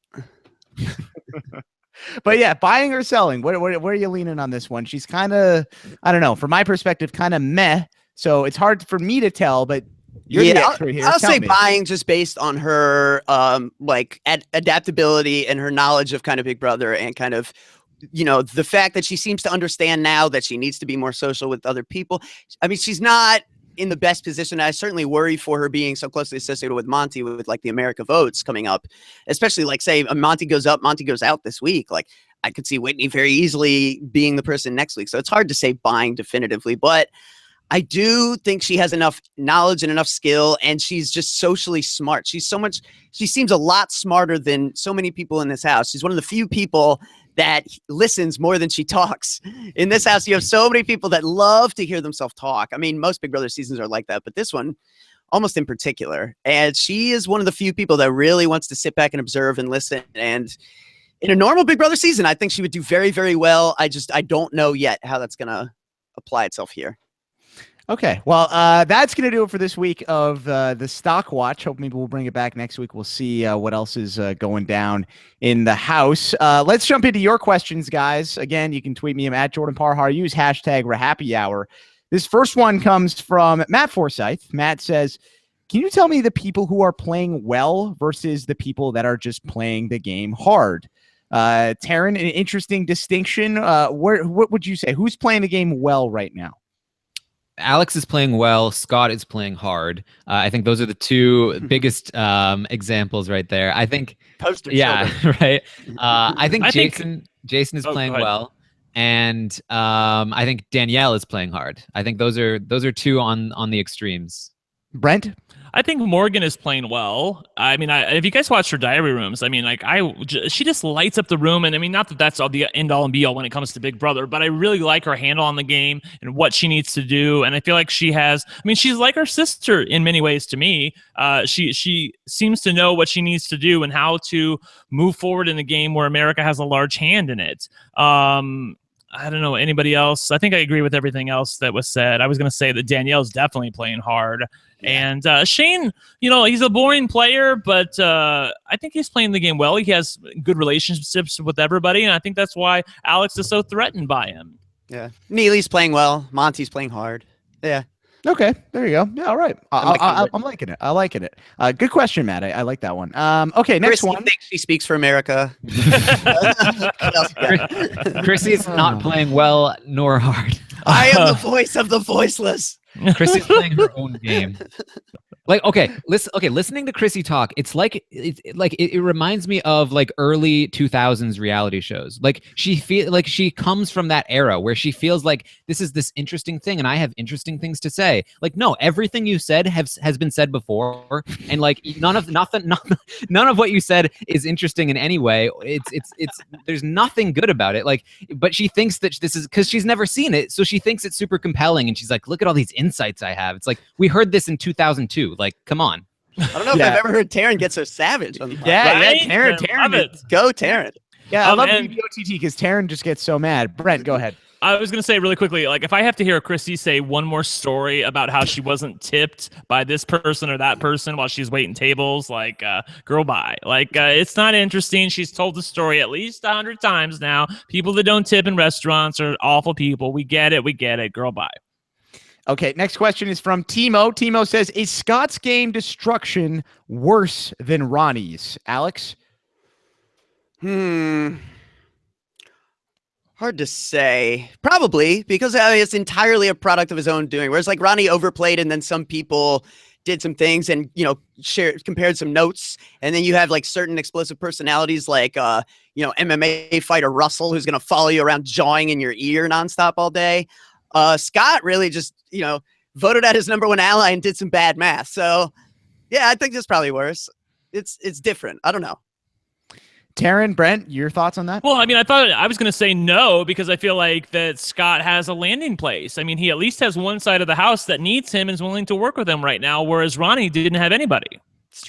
But yeah, buying or selling? Where are you leaning on this one? She's kind of, I don't know, from my perspective, kind of meh. So it's hard for me to tell, but you're the expert here. I'll Tell say me. buying, just based on her adaptability and her knowledge of kind of Big Brother, and kind of, the fact that she seems to understand now that she needs to be more social with other people. I mean, she's not in the best position. I certainly worry for her being so closely associated with Monty, with like the America votes coming up, especially like, say Monty goes up, Monty goes out this week. Like, I could see Whitney very easily being the person next week. So it's hard to say buying definitively, but I do think she has enough knowledge and enough skill, and she's just socially smart. She seems a lot smarter than so many people in this house. She's one of the few people that listens more than she talks. In this house, you have so many people that love to hear themselves talk. I mean, most Big Brother seasons are like that, but this one, almost in particular. And she is one of the few people that really wants to sit back and observe and listen. And in a normal Big Brother season, I think she would do very, very well. I don't know yet how that's going to apply itself here. Okay, well, that's going to do it for this week of the Stock Watch. Hope maybe we'll bring it back next week. We'll see what else is going down in the house. Let's jump into your questions, guys. Again, you can tweet me at Jordan Parhar. Use hashtag RHAPpy. This first one comes from Matt Forsyth. Matt says, can you tell me the people who are playing well versus the people that are just playing the game hard? Taran, an interesting distinction. What would you say? Who's playing the game well right now? Alex is playing well. Scott is playing hard. I think those are the two biggest examples right there. I think Poster yeah, children. right. I think Jason is playing well, and I think Danielle is playing hard. I think those are two on the extremes. Brent? I think Morgan is playing well. I mean, if you guys watch her diary rooms, I mean, like she just lights up the room. And I mean, not that that's all the end all and be all when it comes to Big Brother, but I really like her handle on the game and what she needs to do. And I feel like she's like her sister in many ways to me. She seems to know what she needs to do and how to move forward in the game where America has a large hand in it. I don't know anybody else. I think I agree with everything else that was said. I was going to say that Danielle's definitely playing hard. And Shane, he's a boring player, but I think he's playing the game well. He has good relationships with everybody, and I think that's why Alex is so threatened by him. Yeah. Neely's playing well. Monty's playing hard. Yeah. Okay, there you go. Yeah, all right. I'm liking it. I liking it. Good question, Matt. I like that one. Okay, next Chrissy one. thinks she speaks for America. Chrissy's not playing well nor hard. I am the voice of the voiceless. Chrissy's playing her own game. Listening to Chrissy talk, it reminds me of like early 2000s reality shows. Like she comes from that era where she feels like this is this interesting thing and I have interesting things to say. Like, no, everything you said has been said before, and like none of what you said is interesting in any way. It's there's nothing good about it. Like, but she thinks that this is because she's never seen it, so she thinks it's super compelling, and she's like, look at all these insights I have. It's like we heard this in 2002. Like, come on. I don't know if I've ever heard Taran get so savage. On the Taran. Go Taran. Yeah, I love BBOTT because Taran just gets so mad. Brent, go ahead. I was going to say really quickly, like if I have to hear Chrissy say one more story about how she wasn't tipped by this person or that person while she's waiting tables, like, girl, bye. Like, it's not interesting. She's told the story at least 100 times now. People that don't tip in restaurants are awful people. We get it. Girl, bye. Okay, next question is from Timo. Timo says, is Scott's game destruction worse than Ronnie's? Alex? Hard to say. Probably, because it's entirely a product of his own doing. Whereas like Ronnie overplayed and then some people did some things and, compared some notes. And then you have like certain explosive personalities like, MMA fighter Russell, who's going to follow you around jawing in your ear nonstop all day. Scott really just, voted out his number one ally and did some bad math. So, yeah, I think it's probably worse. It's different. I don't know. Taran, Brent, your thoughts on that? Well, I mean, I thought I was going to say no because I feel like that Scott has a landing place. I mean, he at least has one side of the house that needs him and is willing to work with him right now, whereas Ronnie didn't have anybody.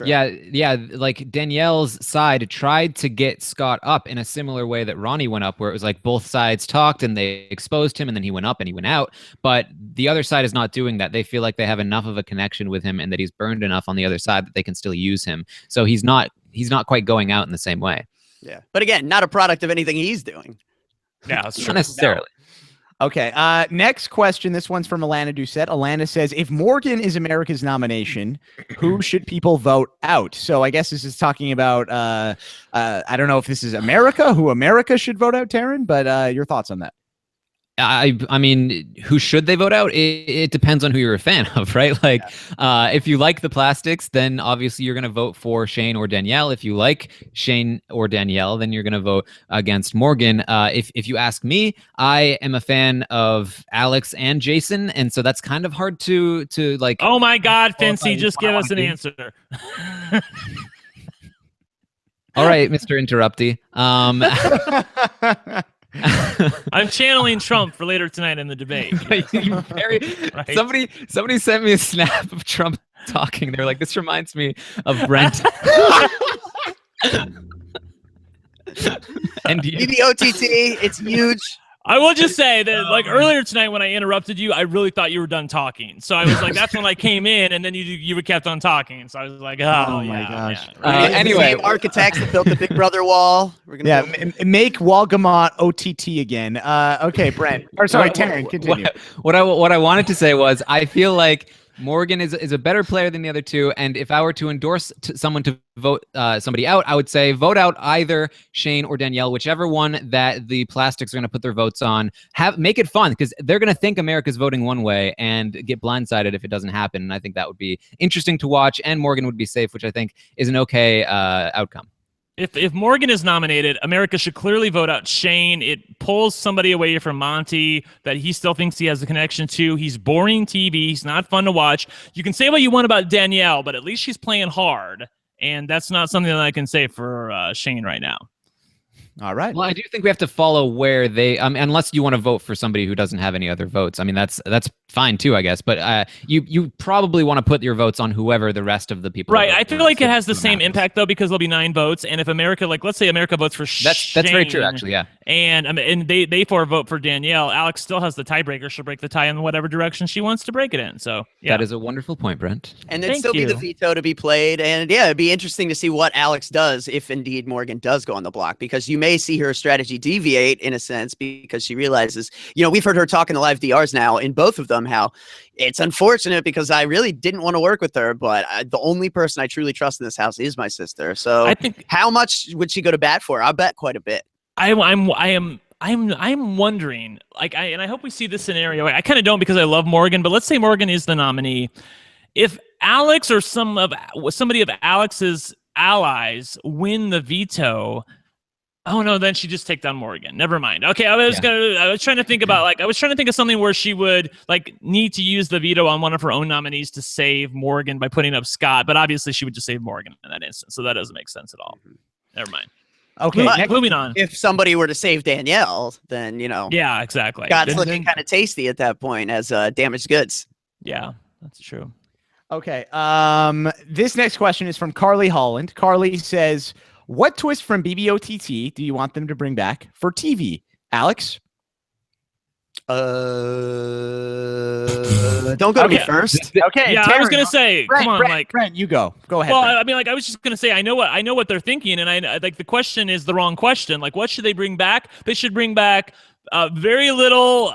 Yeah. Like Danielle's side tried to get Scott up in a similar way that Ronnie went up, where it was like both sides talked and they exposed him and then he went up and he went out. But the other side is not doing that. They feel like they have enough of a connection with him and that he's burned enough on the other side that they can still use him. So he's not quite going out in the same way. Yeah. But again, not a product of anything he's doing. Yeah, that's true. Not necessarily. Okay, next question. This one's from Alana Doucette. Alana says, if Morgan is America's nomination, who should people vote out? So I guess this is talking about, I don't know if this is America, who America should vote out, Taran, but your thoughts on that? I mean, who should they vote out? It depends on who you're a fan of, right? Like, if you like the Plastics, then obviously you're going to vote for Shane or Danielle. If you like Shane or Danielle, then you're going to vote against Morgan. If you ask me, I am a fan of Alex and Jason, and so that's kind of hard to like. Oh my God, Fincy, just give us an answer. All right, Mr. Interrupty. I'm channeling Trump for later tonight in the debate. Right. Somebody sent me a snap of Trump talking. They're like, this reminds me of Brent. And BBOTT, it's huge. I will just say that, like, earlier tonight when I interrupted you, I really thought you were done talking. So I was like, that's when I came in, and then you kept on talking. So I was like, oh my gosh. Yeah. Right. Anyway, architects that built the Big Brother wall. We're gonna make Wolgamott OTT again. Okay, Brent. Or sorry, Taran, continue. What I wanted to say was, I feel like Morgan is a better player than the other two, and if I were to endorse someone to vote somebody out, I would say vote out either Shane or Danielle, whichever one that the Plastics are going to put their votes on. Make it fun, because they're going to think America's voting one way and get blindsided if it doesn't happen, and I think that would be interesting to watch, and Morgan would be safe, which I think is an okay outcome. If Morgan is nominated, America should clearly vote out Shane. It pulls somebody away from Monty that he still thinks he has a connection to. He's boring TV. He's not fun to watch. You can say what you want about Danielle, but at least she's playing hard. And that's not something that I can say for Shane right now. All right. Well, I do think we have to follow where they, unless you want to vote for somebody who doesn't have any other votes. I mean, that's fine too, I guess. But you probably want to put your votes on whoever the rest of the people. Right. I feel like it has the same impact though, because there'll be 9 votes, and if America, like, let's say America votes for that's very true, actually. Yeah. And they 4 vote for Danielle. Alex still has the tiebreaker. She'll break the tie in whatever direction she wants to break it in. So yeah, that is a wonderful point, Brent. And there'd still be the veto to be played. And yeah, it'd be interesting to see what Alex does if indeed Morgan does go on the block, because you may see her strategy deviate in a sense, because she realizes, we've heard her talk in the live DRs now in both of them, how it's unfortunate because I really didn't want to work with her, but the only person I truly trust in this house is my sister. So I think, how much would she go to bat for? I bet quite a bit. I'm wondering, like, and I hope we see this scenario. I kind of don't, because I love Morgan, but let's say Morgan is the nominee. If Alex or somebody of Alex's allies win the veto, oh no, then she just take down Morgan. Never mind. Okay, I was trying to think about, I was trying to think of something where she would need to use the veto on one of her own nominees to save Morgan by putting up Scott, but obviously she would just save Morgan in that instance. So that doesn't make sense at all. Never mind. Okay, moving on. If somebody were to save Danielle, then yeah, exactly. Scott's looking kind of tasty at that point as damaged goods. Yeah, that's true. Okay. This next question is from Carly Holland. Carly says, what twist from BBOTT do you want them to bring back for TV? Alex? Don't go to me first. Okay. Yeah, Taran, I was gonna say, come on, Brent, you go. Go ahead. Well, Brent. I mean, I was just gonna say, I know what they're thinking, and I the question is the wrong question. What should they bring back? They should bring back very little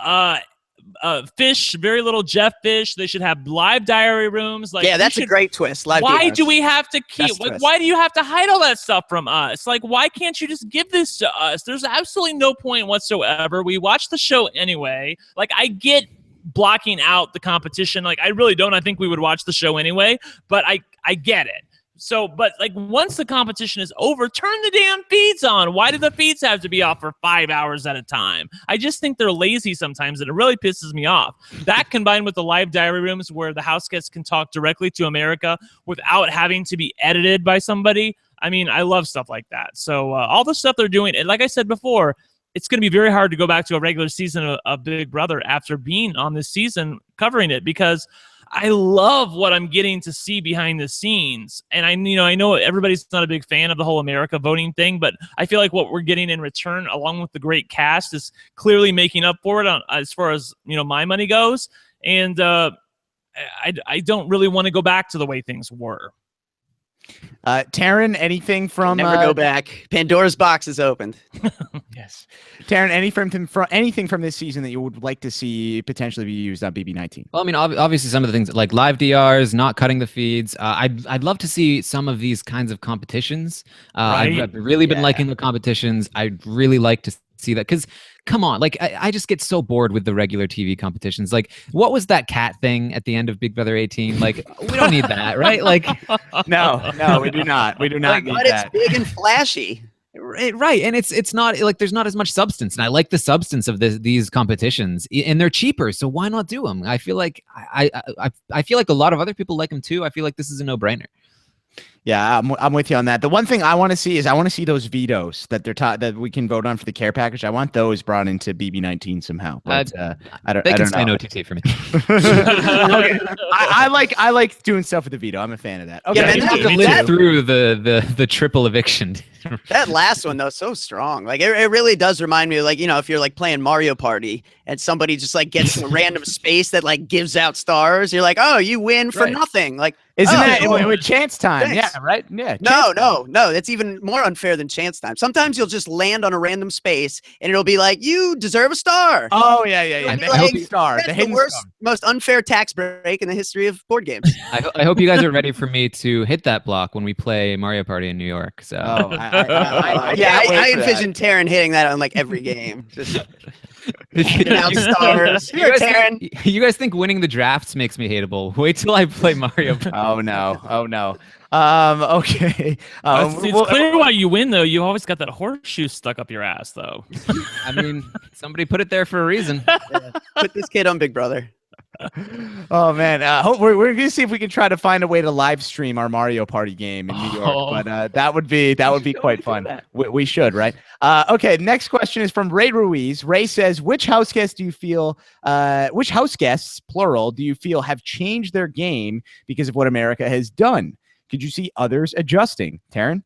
Fish, very little Jeff Fish. They should have live diary rooms. That's a great twist. Why do we have to keep? Why do you have to hide all that stuff from us? Why can't you just give this to us? There's absolutely no point whatsoever. We watch the show anyway. I get blocking out the competition. I really don't. I think we would watch the show anyway. But I get it. So, but once the competition is over, turn the damn feeds on. Why do the feeds have to be off for 5 hours at a time? I just think they're lazy sometimes, and it really pisses me off. That combined with the live diary rooms where the house guests can talk directly to America without having to be edited by somebody. I mean, I love stuff like that. So all the stuff they're doing, and like I said before, it's going to be very hard to go back to a regular season of Big Brother after being on this season covering it, because I love what I'm getting to see behind the scenes. And I know everybody's not a big fan of the whole America voting thing, but I feel like what we're getting in return, along with the great cast, is clearly making up for it as far as, my money goes. And I don't really want to go back to the way things were. Taran, anything from never go back. Pandora's box is opened. Yes. Taran, anything from this season that you would like to see potentially be used on BB19? Well, I mean, obviously some of the things like live DRs, not cutting the feeds. I'd love to see some of these kinds of competitions. Right? I've really been liking the competitions. I'd really like to see that, come on. Like, I just get so bored with the regular TV competitions. Like, what was that cat thing at the end of Big Brother 18? Like, we don't need that, right? Like, no, we do not. We do not Like, need But that. it's big and flashy. right, and it's not like there's not as much substance, and I like the substance of these competitions, and they're cheaper, so why not do them? I feel like I feel like a lot of other people like them too. I feel like this is a no-brainer. Yeah, I'm with you on that. The one thing I want to see is those vetoes that that we can vote on for the care package. I want those brought into BB19 somehow. But I don't. They I can don't stay know. in OTT for me. Okay. I like doing stuff with the veto. I'm a fan of that. Okay. Yeah, man, You have to me live too. through the triple eviction. That last one though, so strong. Like it really does remind me of, like, you know, if you're like playing Mario Party and somebody just like gets to a random space that like gives out stars, you're like, oh, you win for Right. nothing. Like, Isn't oh, that cool. with chance time? Thanks. Yeah, right. Yeah. No. It's even more unfair than chance time. Sometimes you'll just land on a random space and it'll be like, you deserve a star. Oh yeah. It'll The be hidden like, star. That's The the hidden worst, star. most unfair tax break in the history of board games. I hope you guys are ready for me to hit that block when we play Mario Party in New York. So Oh, I envision Taran hitting that on like every game. Just getting out stars. You Here, guys, Taran. you guys think winning the drafts makes me hateable? Wait till I play Mario Party. Oh no. Okay. It's clear why you win, though. You always got that horseshoe stuck up your ass, though. I mean, somebody put it there for a reason. Put this kid on Big Brother. Oh man, we're gonna see if we can try to find a way to live stream our Mario Party game in New York, but that would be quite fun. We should, right? Okay, next question is from Ray Ruiz. Ray says, which house guests plural do you feel have changed their game because of what America has done? Could you see others adjusting? Taran?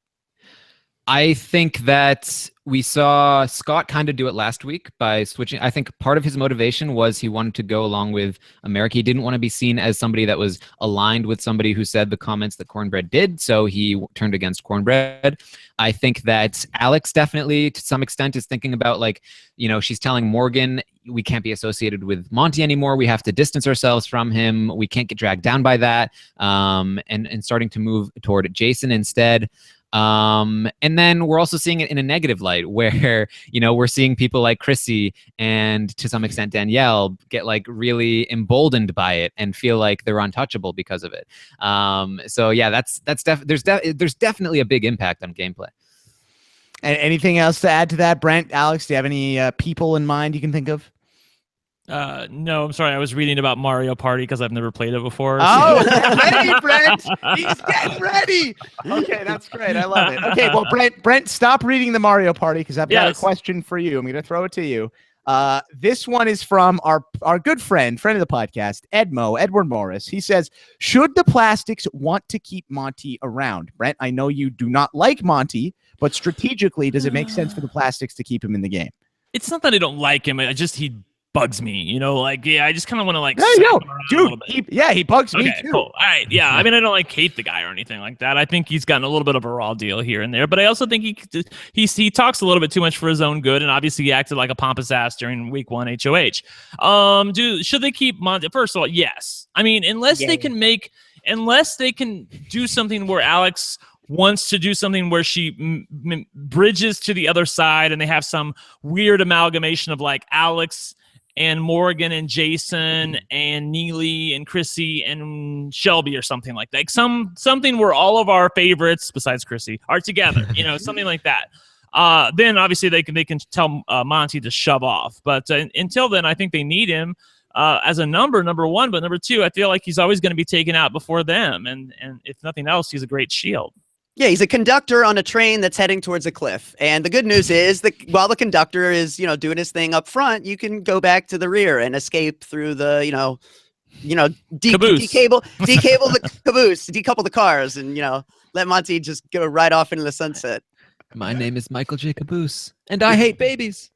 I think that we saw Scott kind of do it last week by switching. I think part of his motivation was he wanted to go along with America. He didn't want to be seen as somebody that was aligned with somebody who said the comments that Cornbread did, so he turned against Cornbread. I think that Alex definitely, to some extent, is thinking about, like, you know, she's telling Morgan, we can't be associated with Monty anymore. We have to distance ourselves from him. We can't get dragged down by that. And starting to move toward Jason instead. And then we're also seeing it in a negative light where, you know, we're seeing people like Chrissy and to some extent Danielle get like really emboldened by it and feel like they're untouchable because of it. So yeah, there's definitely a big impact on gameplay. And anything else to add to that, Brent, Alex? Do you have any people in mind you can think of? No, I'm sorry. I was reading about Mario Party because I've never played it before. Oh, ready, Brent. He's getting ready. Okay, that's great. I love it. Okay, well, Brent, stop reading the Mario Party because I've got a question for you. I'm going to throw it to you. This one is from our good friend of the podcast, Edward Morris. He says, should the Plastics want to keep Monty around? Brent, I know you do not like Monty, but strategically, does it make sense for the Plastics to keep him in the game? It's not that I don't like him. He bugs me, you know, like, I just kind of want to like, dude, he bugs me too. Cool. All right, yeah. I mean, I don't like hate the guy or anything like that. I think he's gotten a little bit of a raw deal here and there, but I also think he talks a little bit too much for his own good, and obviously he acted like a pompous ass during week 1 HOH. Should they keep Monty? First of all, yes. I mean, unless they can do something where Alex wants to do something where she bridges to the other side, and they have some weird amalgamation of like Alex and Morgan and Jason and Neely and Chrissy and Shelby or something like that. Like something where all of our favorites besides Chrissy are together, you know, something like that. Then obviously they can tell Monty to shove off. But until then, I think they need him as a number one. But number two, I feel like he's always going to be taken out before them. And if nothing else, he's a great shield. Yeah, he's a conductor on a train that's heading towards a cliff. And the good news is that while the conductor is, you know, doing his thing up front, you can go back to the rear and escape through the, decable the caboose, decouple the cars, and, you know, let Monty just go right off into the sunset. My name is Michael J. Caboose, and I hate babies.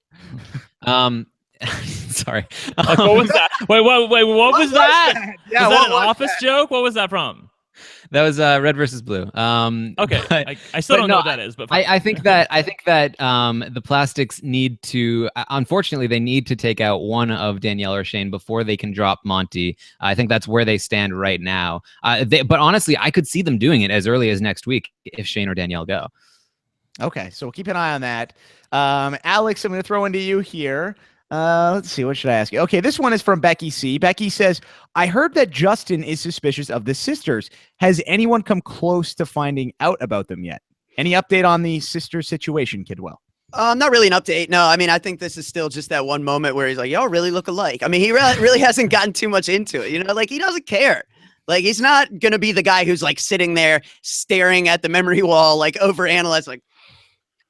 Sorry. Like, what was that? Wait, what was that? Yeah, was that an was Office joke? What was that from? That was Red versus Blue. Okay, but, I still don't know what that is, but I think that the Plastics need to. Unfortunately, they need to take out one of Danielle or Shane before they can drop Monty. I think that's where they stand right now. But honestly, I could see them doing it as early as next week if Shane or Danielle go. Okay, so we'll keep an eye on that. Alex, I'm going to throw into you here. Let's see, what should I ask you? Okay, this one is from Becky C. Becky says, I heard that Justin is suspicious of the sisters. Has anyone come close to finding out about them yet? Any update on the sister situation, Kidwell? Not really an update. No, I mean, I think this is still just that one moment where he's like, y'all really look alike. I mean, he really hasn't gotten too much into it, like he doesn't care. Like, he's not going to be the guy who's like sitting there staring at the memory wall, like overanalyzed, like,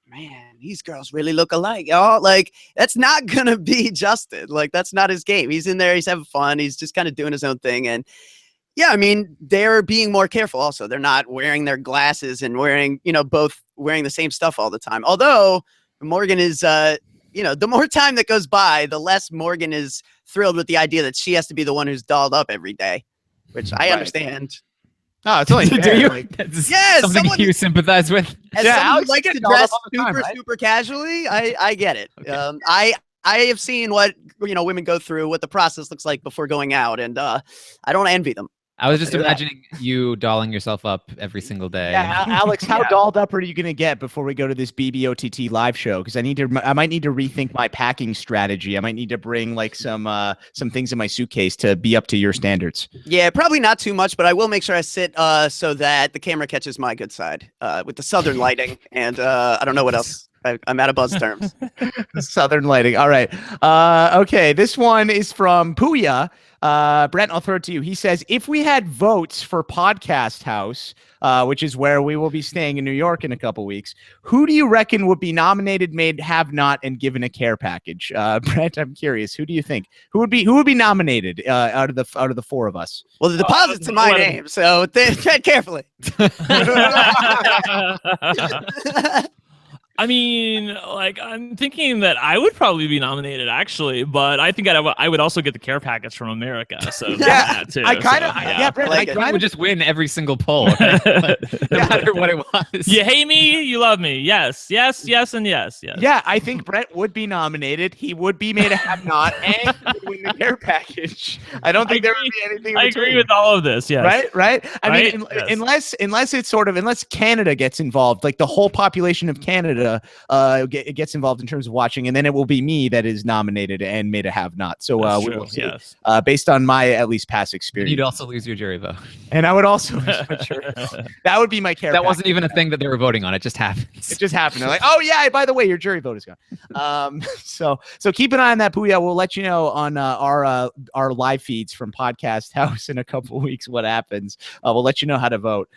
man, these girls really look alike. Y'all, like, that's not going to be Justin. Like, that's not his game. He's in there. He's having fun. He's just kind of doing his own thing. And yeah, I mean, they're being more careful also. They're not wearing their glasses and wearing, both wearing the same stuff all the time. Although Morgan is, the more time that goes by, the less Morgan is thrilled with the idea that she has to be the one who's dolled up every day, which I understand. Oh, it's only fair. Do you? Like, That's yeah, something you sympathize with. As Yeah, someone Alex who likes gets to dolled dress up all the time, super, right? super casually, I get it. Okay. I have seen what, women go through, what the process looks like before going out, and I don't envy them. I was just Look at that. imagining you dolling yourself up every single day. Yeah, Alex, how Yeah. dolled up are you going to get before we go to this BBOTT live show? Because I might need to rethink my packing strategy. I might need to bring like some things in my suitcase to be up to your standards. Yeah, probably not too much, but I will make sure I sit so that the camera catches my good side with the southern lighting, and I don't know what else. I'm out of buzz terms. Southern lighting. All right. Okay. This one is from Puya. Brent, I'll throw it to you. He says, if we had votes for Podcast House, which is where we will be staying in New York in a couple weeks, who do you reckon would be nominated, made have not, and given a care package? Brent, I'm curious. Who do you think? Who would be nominated out of the four of us? Well, the deposit's in my name, so tread carefully. I mean, like, I'm thinking that I would probably be nominated, actually, but I think I would also get the care package from America. So Yeah, that too. I kind of, so, yeah, Brent, Like I it. I kind would of just win every single poll, right? No matter what it was. You hate me, you love me. Yes, yes, yes, and yes, yes. Yeah, I think Brent would be nominated. He would be made a have not, and he would win the care package. I don't think there would be anything. I agree with all of this. Yes. Right. I mean, Yes. unless it's unless Canada gets involved, like the whole population of Canada gets involved in terms of watching, and then it will be me that is nominated and made a have not. So That's we true, will see. yes. Based on my at least past experience, You'd also lose your jury vote. and I would also lose my jury vote. That would be my care. That wasn't even a thing that they were voting on. It just happens. It just happened. They're like, oh yeah, by the way, your jury vote is gone. So keep an eye on that, Puya. We'll let you know on our live feeds from Podcast House in a couple of weeks what happens. We'll let you know how to vote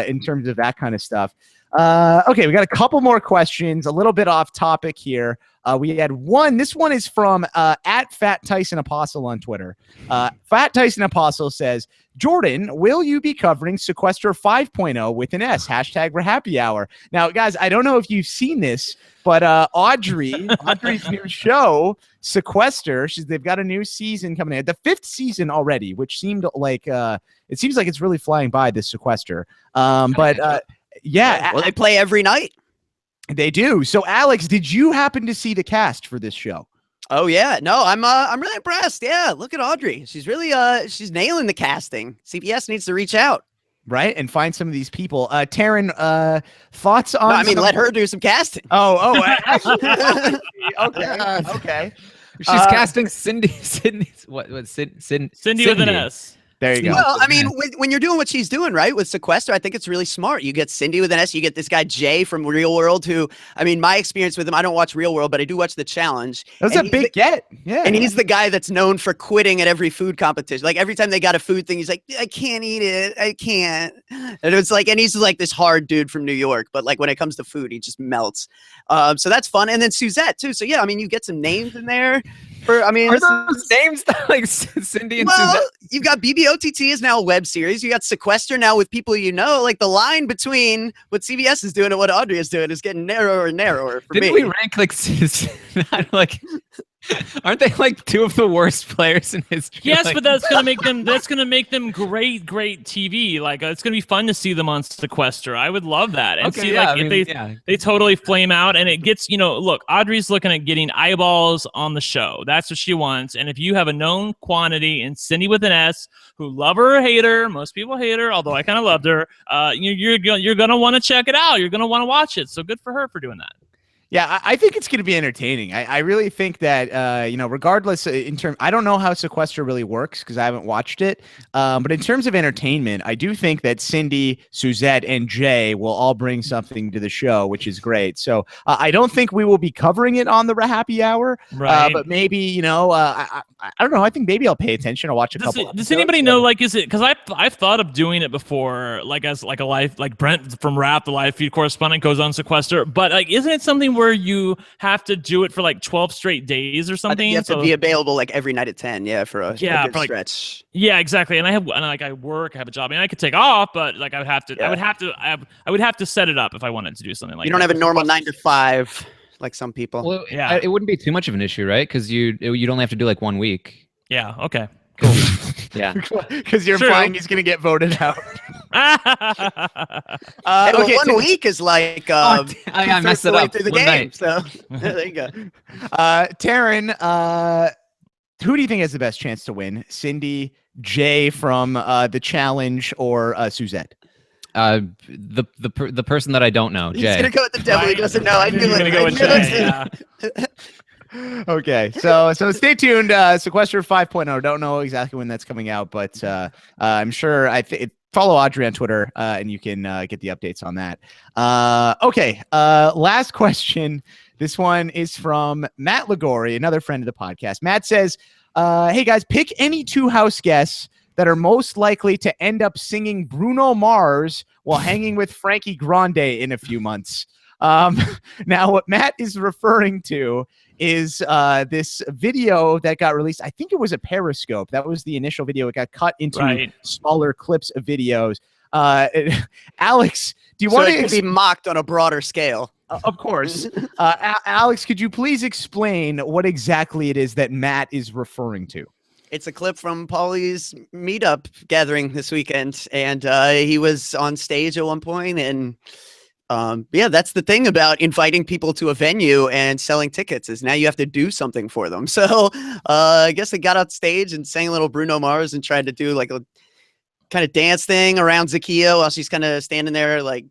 in terms of that kind of stuff. Okay, we got a couple more questions, a little bit off topic here. We had one. This one is from at Fat Tyson Apostle on Twitter. Fat Tyson Apostle says, Jordan, will you be covering Sequester 5.0 with an S? Hashtag RHAPpy Hour. Now, guys, I don't know if you've seen this, but Audrey's new show, Sequester, they've got a new season coming in, the 5th season already, which seemed like it seems like it's really flying by, this Sequester. Yeah. Well, they play every night. They do. So, Alex, did you happen to see the cast for this show? Oh yeah, no, I'm really impressed. Yeah, look at Audrey. She's really she's nailing the casting. CBS needs to reach out. Right, and find some of these people. Taran, thoughts on? No, I mean, let her do some casting. Okay. She's casting Cindy with an S. There you go. Well, I mean, when you're doing what she's doing, right, with Sequester, I think it's really smart. You get Cindy with an S. You get this guy Jay from Real World, who, I mean, my experience with him, I don't watch Real World, but I do watch The Challenge. That was a big get. Yeah. And he's the guy that's known for quitting at every food competition. Like every time they got a food thing, he's like, I can't eat it. I can't. And it's like, and he's like this hard dude from New York, but like when it comes to food, he just melts. So that's fun. And then Suzette too. So yeah, I mean, you get some names in there. Are those names like Cindy and Suzette? You've got BBOTT is now a web series. You got Sequester now with people you know. Like the line between what CBS is doing and what Audrey is doing is getting narrower and narrower for me. Didn't we rank like Aren't they like two of the worst players in history? Yes, Like, but that's gonna make them. That's gonna make them great TV. Like it's gonna be fun to see them on Sequester. I would love that and okay, see yeah, like I if mean, they totally flame out and it gets look, Audrey's looking at getting eyeballs on the show. That's what she wants. And if you have a known quantity and Cindy with an S who love her or hate her, most people hate her, although I kind of loved her. You're gonna want to check it out. You're gonna want to watch it. So good for her for doing that. Yeah, I think it's going to be entertaining. I really think that, regardless I don't know how Sequester really works because I haven't watched it. But in terms of entertainment, I do think that Cindy, Suzette, and Jay will all bring something to the show, which is great. So I don't think we will be covering it on the RHAPpy Hour. Right. But maybe, I don't know. I think maybe I'll pay attention. I'll watch a couple. Does anybody know, like, is it, because I've thought of doing it before, like as like a live, like Brent from RHAP, the live feed correspondent goes on Sequester, but like, isn't it something where you have to do it for like 12 straight days or something? You have to be available like every night at 10, for a good like, stretch. Yeah, exactly. And I work, I have a job. I mean, I could take off, but like I would have to set it up if I wanted to do something like that. You don't have a normal 9 to 5 like some people. well, Yeah. it wouldn't be too much of an issue, right? Because you'd only have to do like 1 week. Yeah. Okay. Cool. Yeah. Because you're True. implying he's going to get voted out. Hey, well, Okay, 1 week is like I messed it way up. through the One game. night. So there you go. Taran, who do you think has the best chance to win? Cindy, Jay from the challenge, or Suzette? The person that I don't know, He's Jay. gonna go with the devil. He doesn't know. I knew He's it. gonna go with I knew it. Jay. Yeah. Okay, so stay tuned. Sequester 5.0. Don't know exactly when that's coming out, but I'm sure. Follow Audrey on Twitter, and you can get the updates on that. Okay, last question. This one is from Matt Ligori, another friend of the podcast. Matt says, "Hey guys, pick any 2 house guests that are most likely to end up singing Bruno Mars while hanging with Frankie Grande in a few months." Now, what Matt is referring to is this video that got released. I think it was a Periscope. That was the initial video. It got cut into smaller clips of videos. Alex, do you want to be mocked on a broader scale? Of course. Alex, could you please explain what exactly it is that Matt is referring to? It's a clip from Paulie's meetup gathering this weekend, and he was on stage at one point, and that's the thing about inviting people to a venue and selling tickets is now you have to do something for them. So I guess they got on stage and sang a little Bruno Mars and tried to do like a kind of dance thing around Zakia while she's kind of standing there like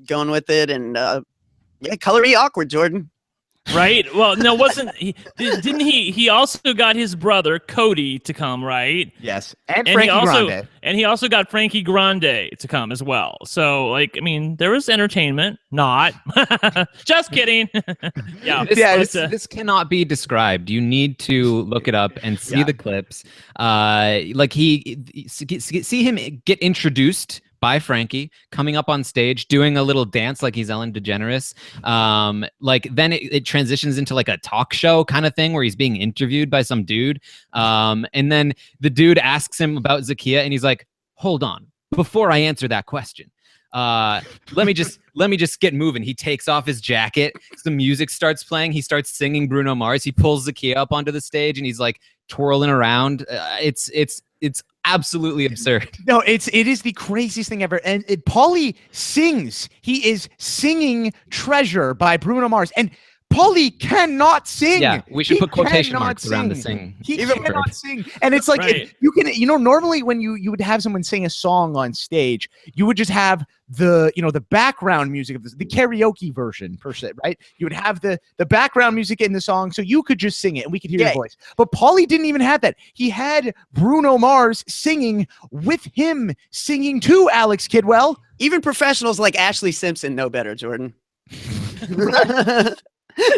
going with it, and colory awkward, Jordan. Right. Well, no, didn't he also got his brother Cody to come, right? Yes. And Frankie Grande. And he also got Frankie Grande to come as well. So, like, I mean, there was entertainment. Not. Just kidding. This cannot be described. You need to look it up and see the clips. Like see him get introduced by Frankie, coming up on stage, doing a little dance like he's Ellen DeGeneres. Like then it transitions into like a talk show kind of thing where he's being interviewed by some dude. And then the dude asks him about Zakia, and he's like, "Hold on, before I answer that question, let me just get moving." He takes off his jacket. Some music starts playing. He starts singing Bruno Mars. He pulls Zakia up onto the stage, and he's like twirling around. It's absolutely absurd. No, it is the craziest thing ever. And Paulie sings. He is singing Treasure by Bruno Mars. And Paulie cannot sing. Yeah, we should put quotation marks around the sing. He cannot sing. And it's like, you can, normally when you would have someone sing a song on stage, you would just have the background music of the karaoke version per se, right? You would have the background music in the song, so you could just sing it and we could hear your voice. But Paulie didn't even have that. He had Bruno Mars singing with him singing to Alex Kidwell. Even professionals like Ashley Simpson know better, Jordan.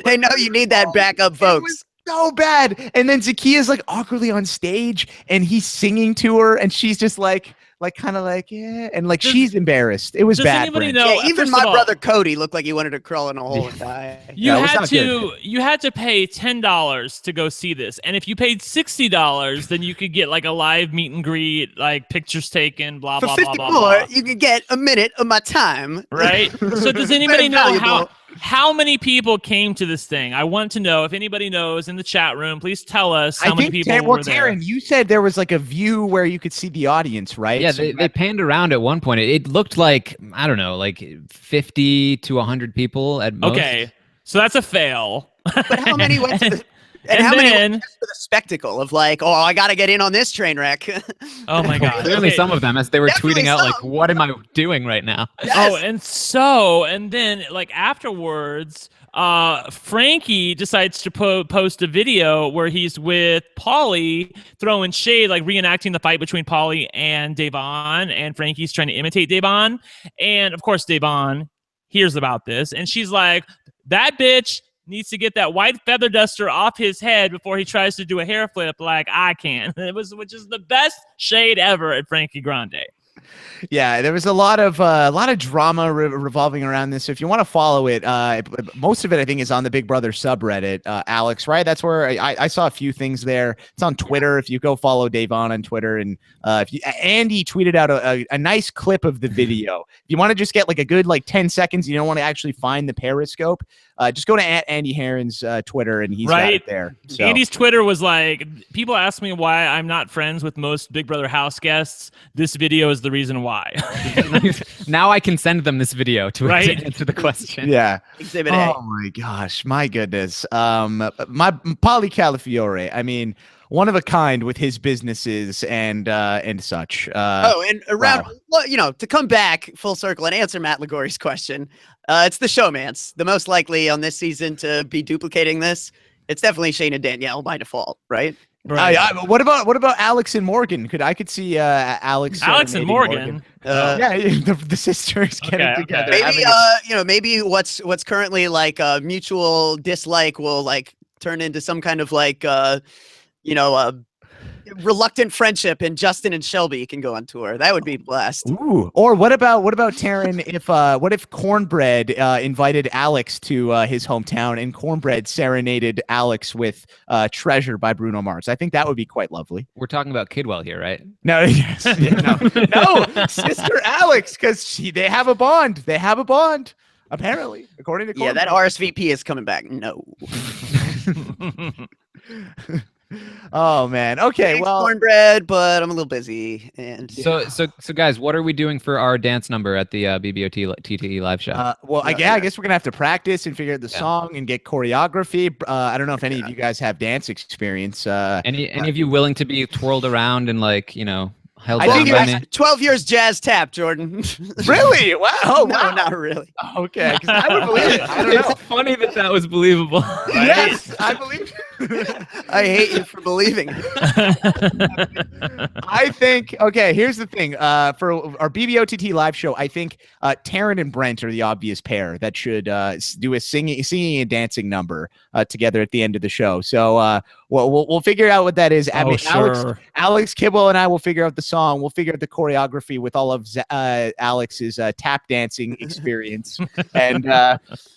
They know you need that backup, folks. So bad. And then Zakia's like awkwardly on stage and he's singing to her and she's just like kind of like, yeah, and like she's embarrassed. It was bad. Anybody know? Even my brother Cody looked like he wanted to crawl in a hole and die. You had to pay $10 to go see this, and if you paid $60, then you could get like a live meet and greet, like pictures taken, blah For blah $50 blah blah. you could get a minute of my time. Right. So does anybody know How many people came to this thing? I want to know. If anybody knows in the chat room, please tell us how many people were there. Taryn, you said there was like a view where you could see the audience, right? Yeah, So they panned around at one point. It looked like, I don't know, like 50 to 100 people at most. Okay, so that's a fail. But how many went to the... And how many went just for the spectacle of like, oh, I got to get in on this train wreck? Oh my god! Clearly, some of them, as they were Definitely tweeting out, some. like, "What am I doing right now?" Yes. And then like afterwards, Frankie decides to post a video where he's with Paulie throwing shade, like reenacting the fight between Paulie and Devon, and Frankie's trying to imitate Devon, and of course Devon hears about this, and she's like, "That bitch needs to get that white feather duster off his head before he tries to do a hair flip like I can." Which is the best shade ever at Frankie Grande. Yeah, there was a lot of drama revolving around this. So if you want to follow it, most of it I think is on the Big Brother subreddit. Alex, right? That's where I saw a few things there. It's on Twitter. If you go follow Davon on Twitter, and Andy tweeted out a nice clip of the video. If you want to just get like a good 10 seconds, you don't want to actually find the Periscope. Just go to Andy Herron's Twitter, and he's got it there. So. Andy's Twitter was like, people ask me why I'm not friends with most Big Brother house guests. This video is the reason why. Now I can send them this video to answer the question. Yeah. Exhibit A. Oh my gosh, my goodness. My Paulie Calafiore. I mean, one of a kind with his businesses and such. And around, to come back full circle and answer Matt Ligori's question, it's the showmance, the most likely on this season to be duplicating this. It's definitely Shane and Danielle by default, right? Right. What about Alex and Morgan? I could see Alex and Morgan. The sisters getting together. Maybe maybe what's currently like a mutual dislike will like turn into some kind of like reluctant friendship, and Justin and Shelby can go on tour. That would be blessed. Ooh. Or what about Taran? If Cornbread invited Alex to his hometown, and Cornbread serenaded Alex with "Treasure" by Bruno Mars? I think that would be quite lovely. We're talking about Kidwell here, right? No, yes, no, sister Alex, because they have a bond. They have a bond, apparently, according to Cornbread. Yeah, that RSVP is coming back. No. Oh man. Okay. Thanks, well, Cornbread, but I'm a little busy. And so guys, what are we doing for our dance number at the BBOT TTE live show? I guess we're gonna have to practice and figure out the song and get choreography. I don't know if any of you guys have dance experience. Any of you willing to be twirled around and held I down think by it me? was 12 years jazz tap, Jordan. Really? Wow. No, wow. not really. Okay. 'Cause I would believe it. I don't know. It's funny that was believable. Yes, I believe. I hate you for believing. I think, okay, here's the thing. For our BBOTT live show, I think Taran and Brent are the obvious pair that should do a singing and dancing number together at the end of the show. So we'll figure out what that is. Sure. Alex Kidwell and I will figure out the song. We'll figure out the choreography with all of Alex's tap dancing experience. And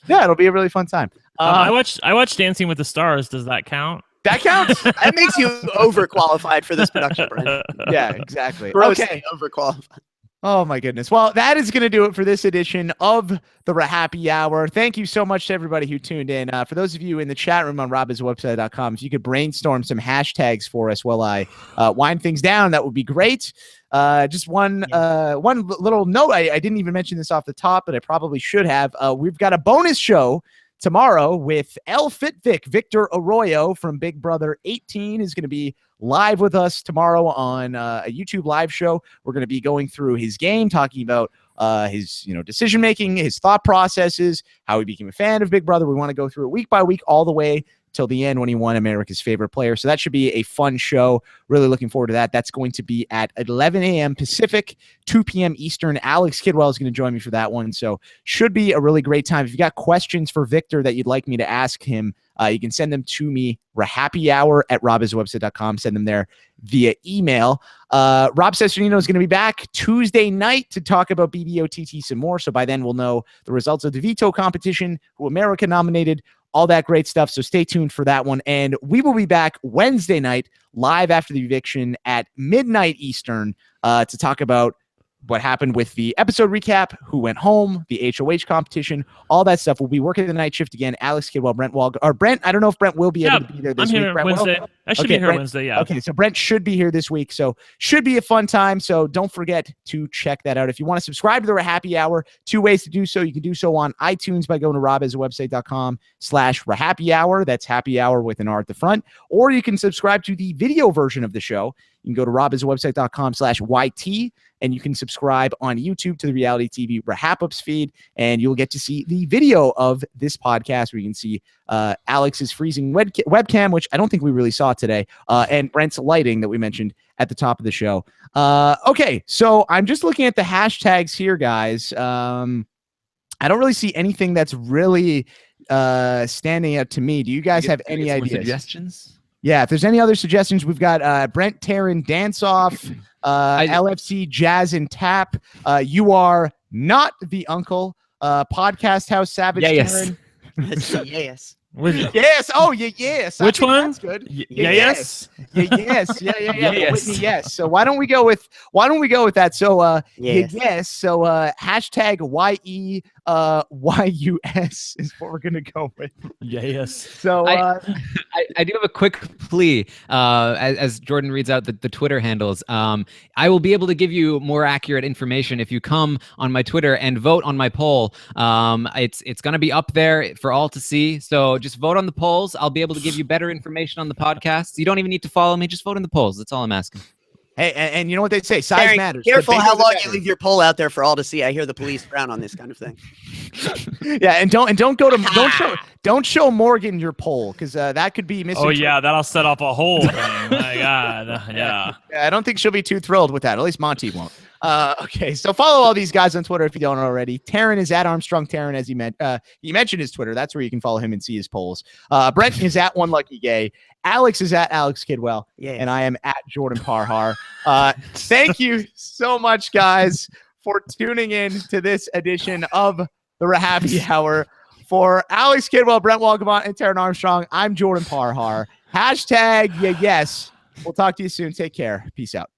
it'll be a really fun time. I watched Dancing with the Stars. Does that count? That counts. That makes you overqualified for this production, Brent. Yeah, exactly. Grossly Okay. overqualified. Oh my goodness. Well, that is going to do it for this edition of the RHAPpy Hour. Thank you so much to everybody who tuned in. For those of you in the chat room on robbinswebsite.com, if you could brainstorm some hashtags for us while I wind things down, that would be great. Just one little note. I didn't even mention this off the top, but I probably should have. We've got a bonus show tomorrow with El Fitvic. Victor Arroyo from Big Brother 18 is going to be live with us tomorrow on a YouTube live show. We're going to be going through his game, talking about his decision making, his thought processes, how he became a fan of Big Brother. We want to go through it week by week all the way till the end when he won America's Favorite Player. So that should be a fun show. Really looking forward to that. That's going to be at 11 a.m. Pacific, 2 p.m. Eastern. Alex Kidwell is going to join me for that one. So should be a really great time. If you got questions for Victor that you'd like me to ask him, you can send them to me, RHAPpyHour@robbinswebsite.com. Send them there via email. Rob Cesternino is going to be back Tuesday night to talk about BBOTT some more. So by then we'll know the results of the veto competition, who America nominated, all that great stuff. So stay tuned for that one. And we will be back Wednesday night live after the eviction at midnight Eastern to talk about what happened with the episode recap, who went home, the HOH competition, all that stuff. We'll be working the night shift again. Alex Kidwell, Brent. I don't know if Brent will be able to be there this I'm week. here Brent Wednesday. will? I should Okay, be here Brent, Wednesday. Yeah. Okay, so Brent should be here this week. So should be a fun time. So don't forget to check that out. If you want to subscribe to the RHAPpy Hour, 2 ways to do so. You can do so on iTunes by going to robhasawebsite.com/RHAPpy Hour. That's happy hour with an R at the front. Or you can subscribe to the video version of the show. You can go to robhasawebsite.com/YT, and you can subscribe on YouTube to the reality TV RHAP-ups feed, and you'll get to see the video of this podcast where you can see Alex's freezing webcam, which I don't think we really saw today, and Brent's lighting that we mentioned at the top of the show. Okay, so I'm just looking at the hashtags here, guys. I don't really see anything that's really standing out to me. Do you guys have any ideas? Suggestions? Yeah, if there's any other suggestions, we've got Brent, Taran, Dance Off, LFC, Jazz, and Tap. You are not the uncle. Podcast House, Savage, Yes. Taran. Yes. Yes. Oh, yeah, yes. I Which think one? That's good. Yes. Yeah, yes. Yeah. Yes. Whitney, yes. So why don't we go with that? So Yes. yes. So hashtag YEYUS is what we're gonna go with. Yes. So I do have a quick plea as Jordan reads out the Twitter handles. I will be able to give you more accurate information if you come on my Twitter and vote on my poll. It's going to be up there for all to see. So just vote on the polls. I'll be able to give you better information on the podcast. You don't even need to follow me. Just vote in the polls. That's all I'm asking. hey, and you know what they say? Size Taran, matters. careful The how bigger the long better. you leave your poll out there for all to see. I hear the police frown on this kind of thing. Yeah, and don't show Morgan your poll because that could be missing. Oh yeah, that'll set off a whole thing. My God. Yeah. Yeah, I don't think she'll be too thrilled with that. At least Monty won't. Okay, so follow all these guys on Twitter if you don't already. Taran is at Armstrong Taran, as he mentioned his Twitter. That's where you can follow him and see his polls. Brent is at One Lucky Gay. Alex is at Alex Kidwell, and I am at Jordan Parhar. Thank you so much, guys, for tuning in to this edition of the RHAPpy Hour. For Alex Kidwell, Brent Wolgamott, and Taran Armstrong, I'm Jordan Parhar. Hashtag yes. We'll talk to you soon. Take care. Peace out.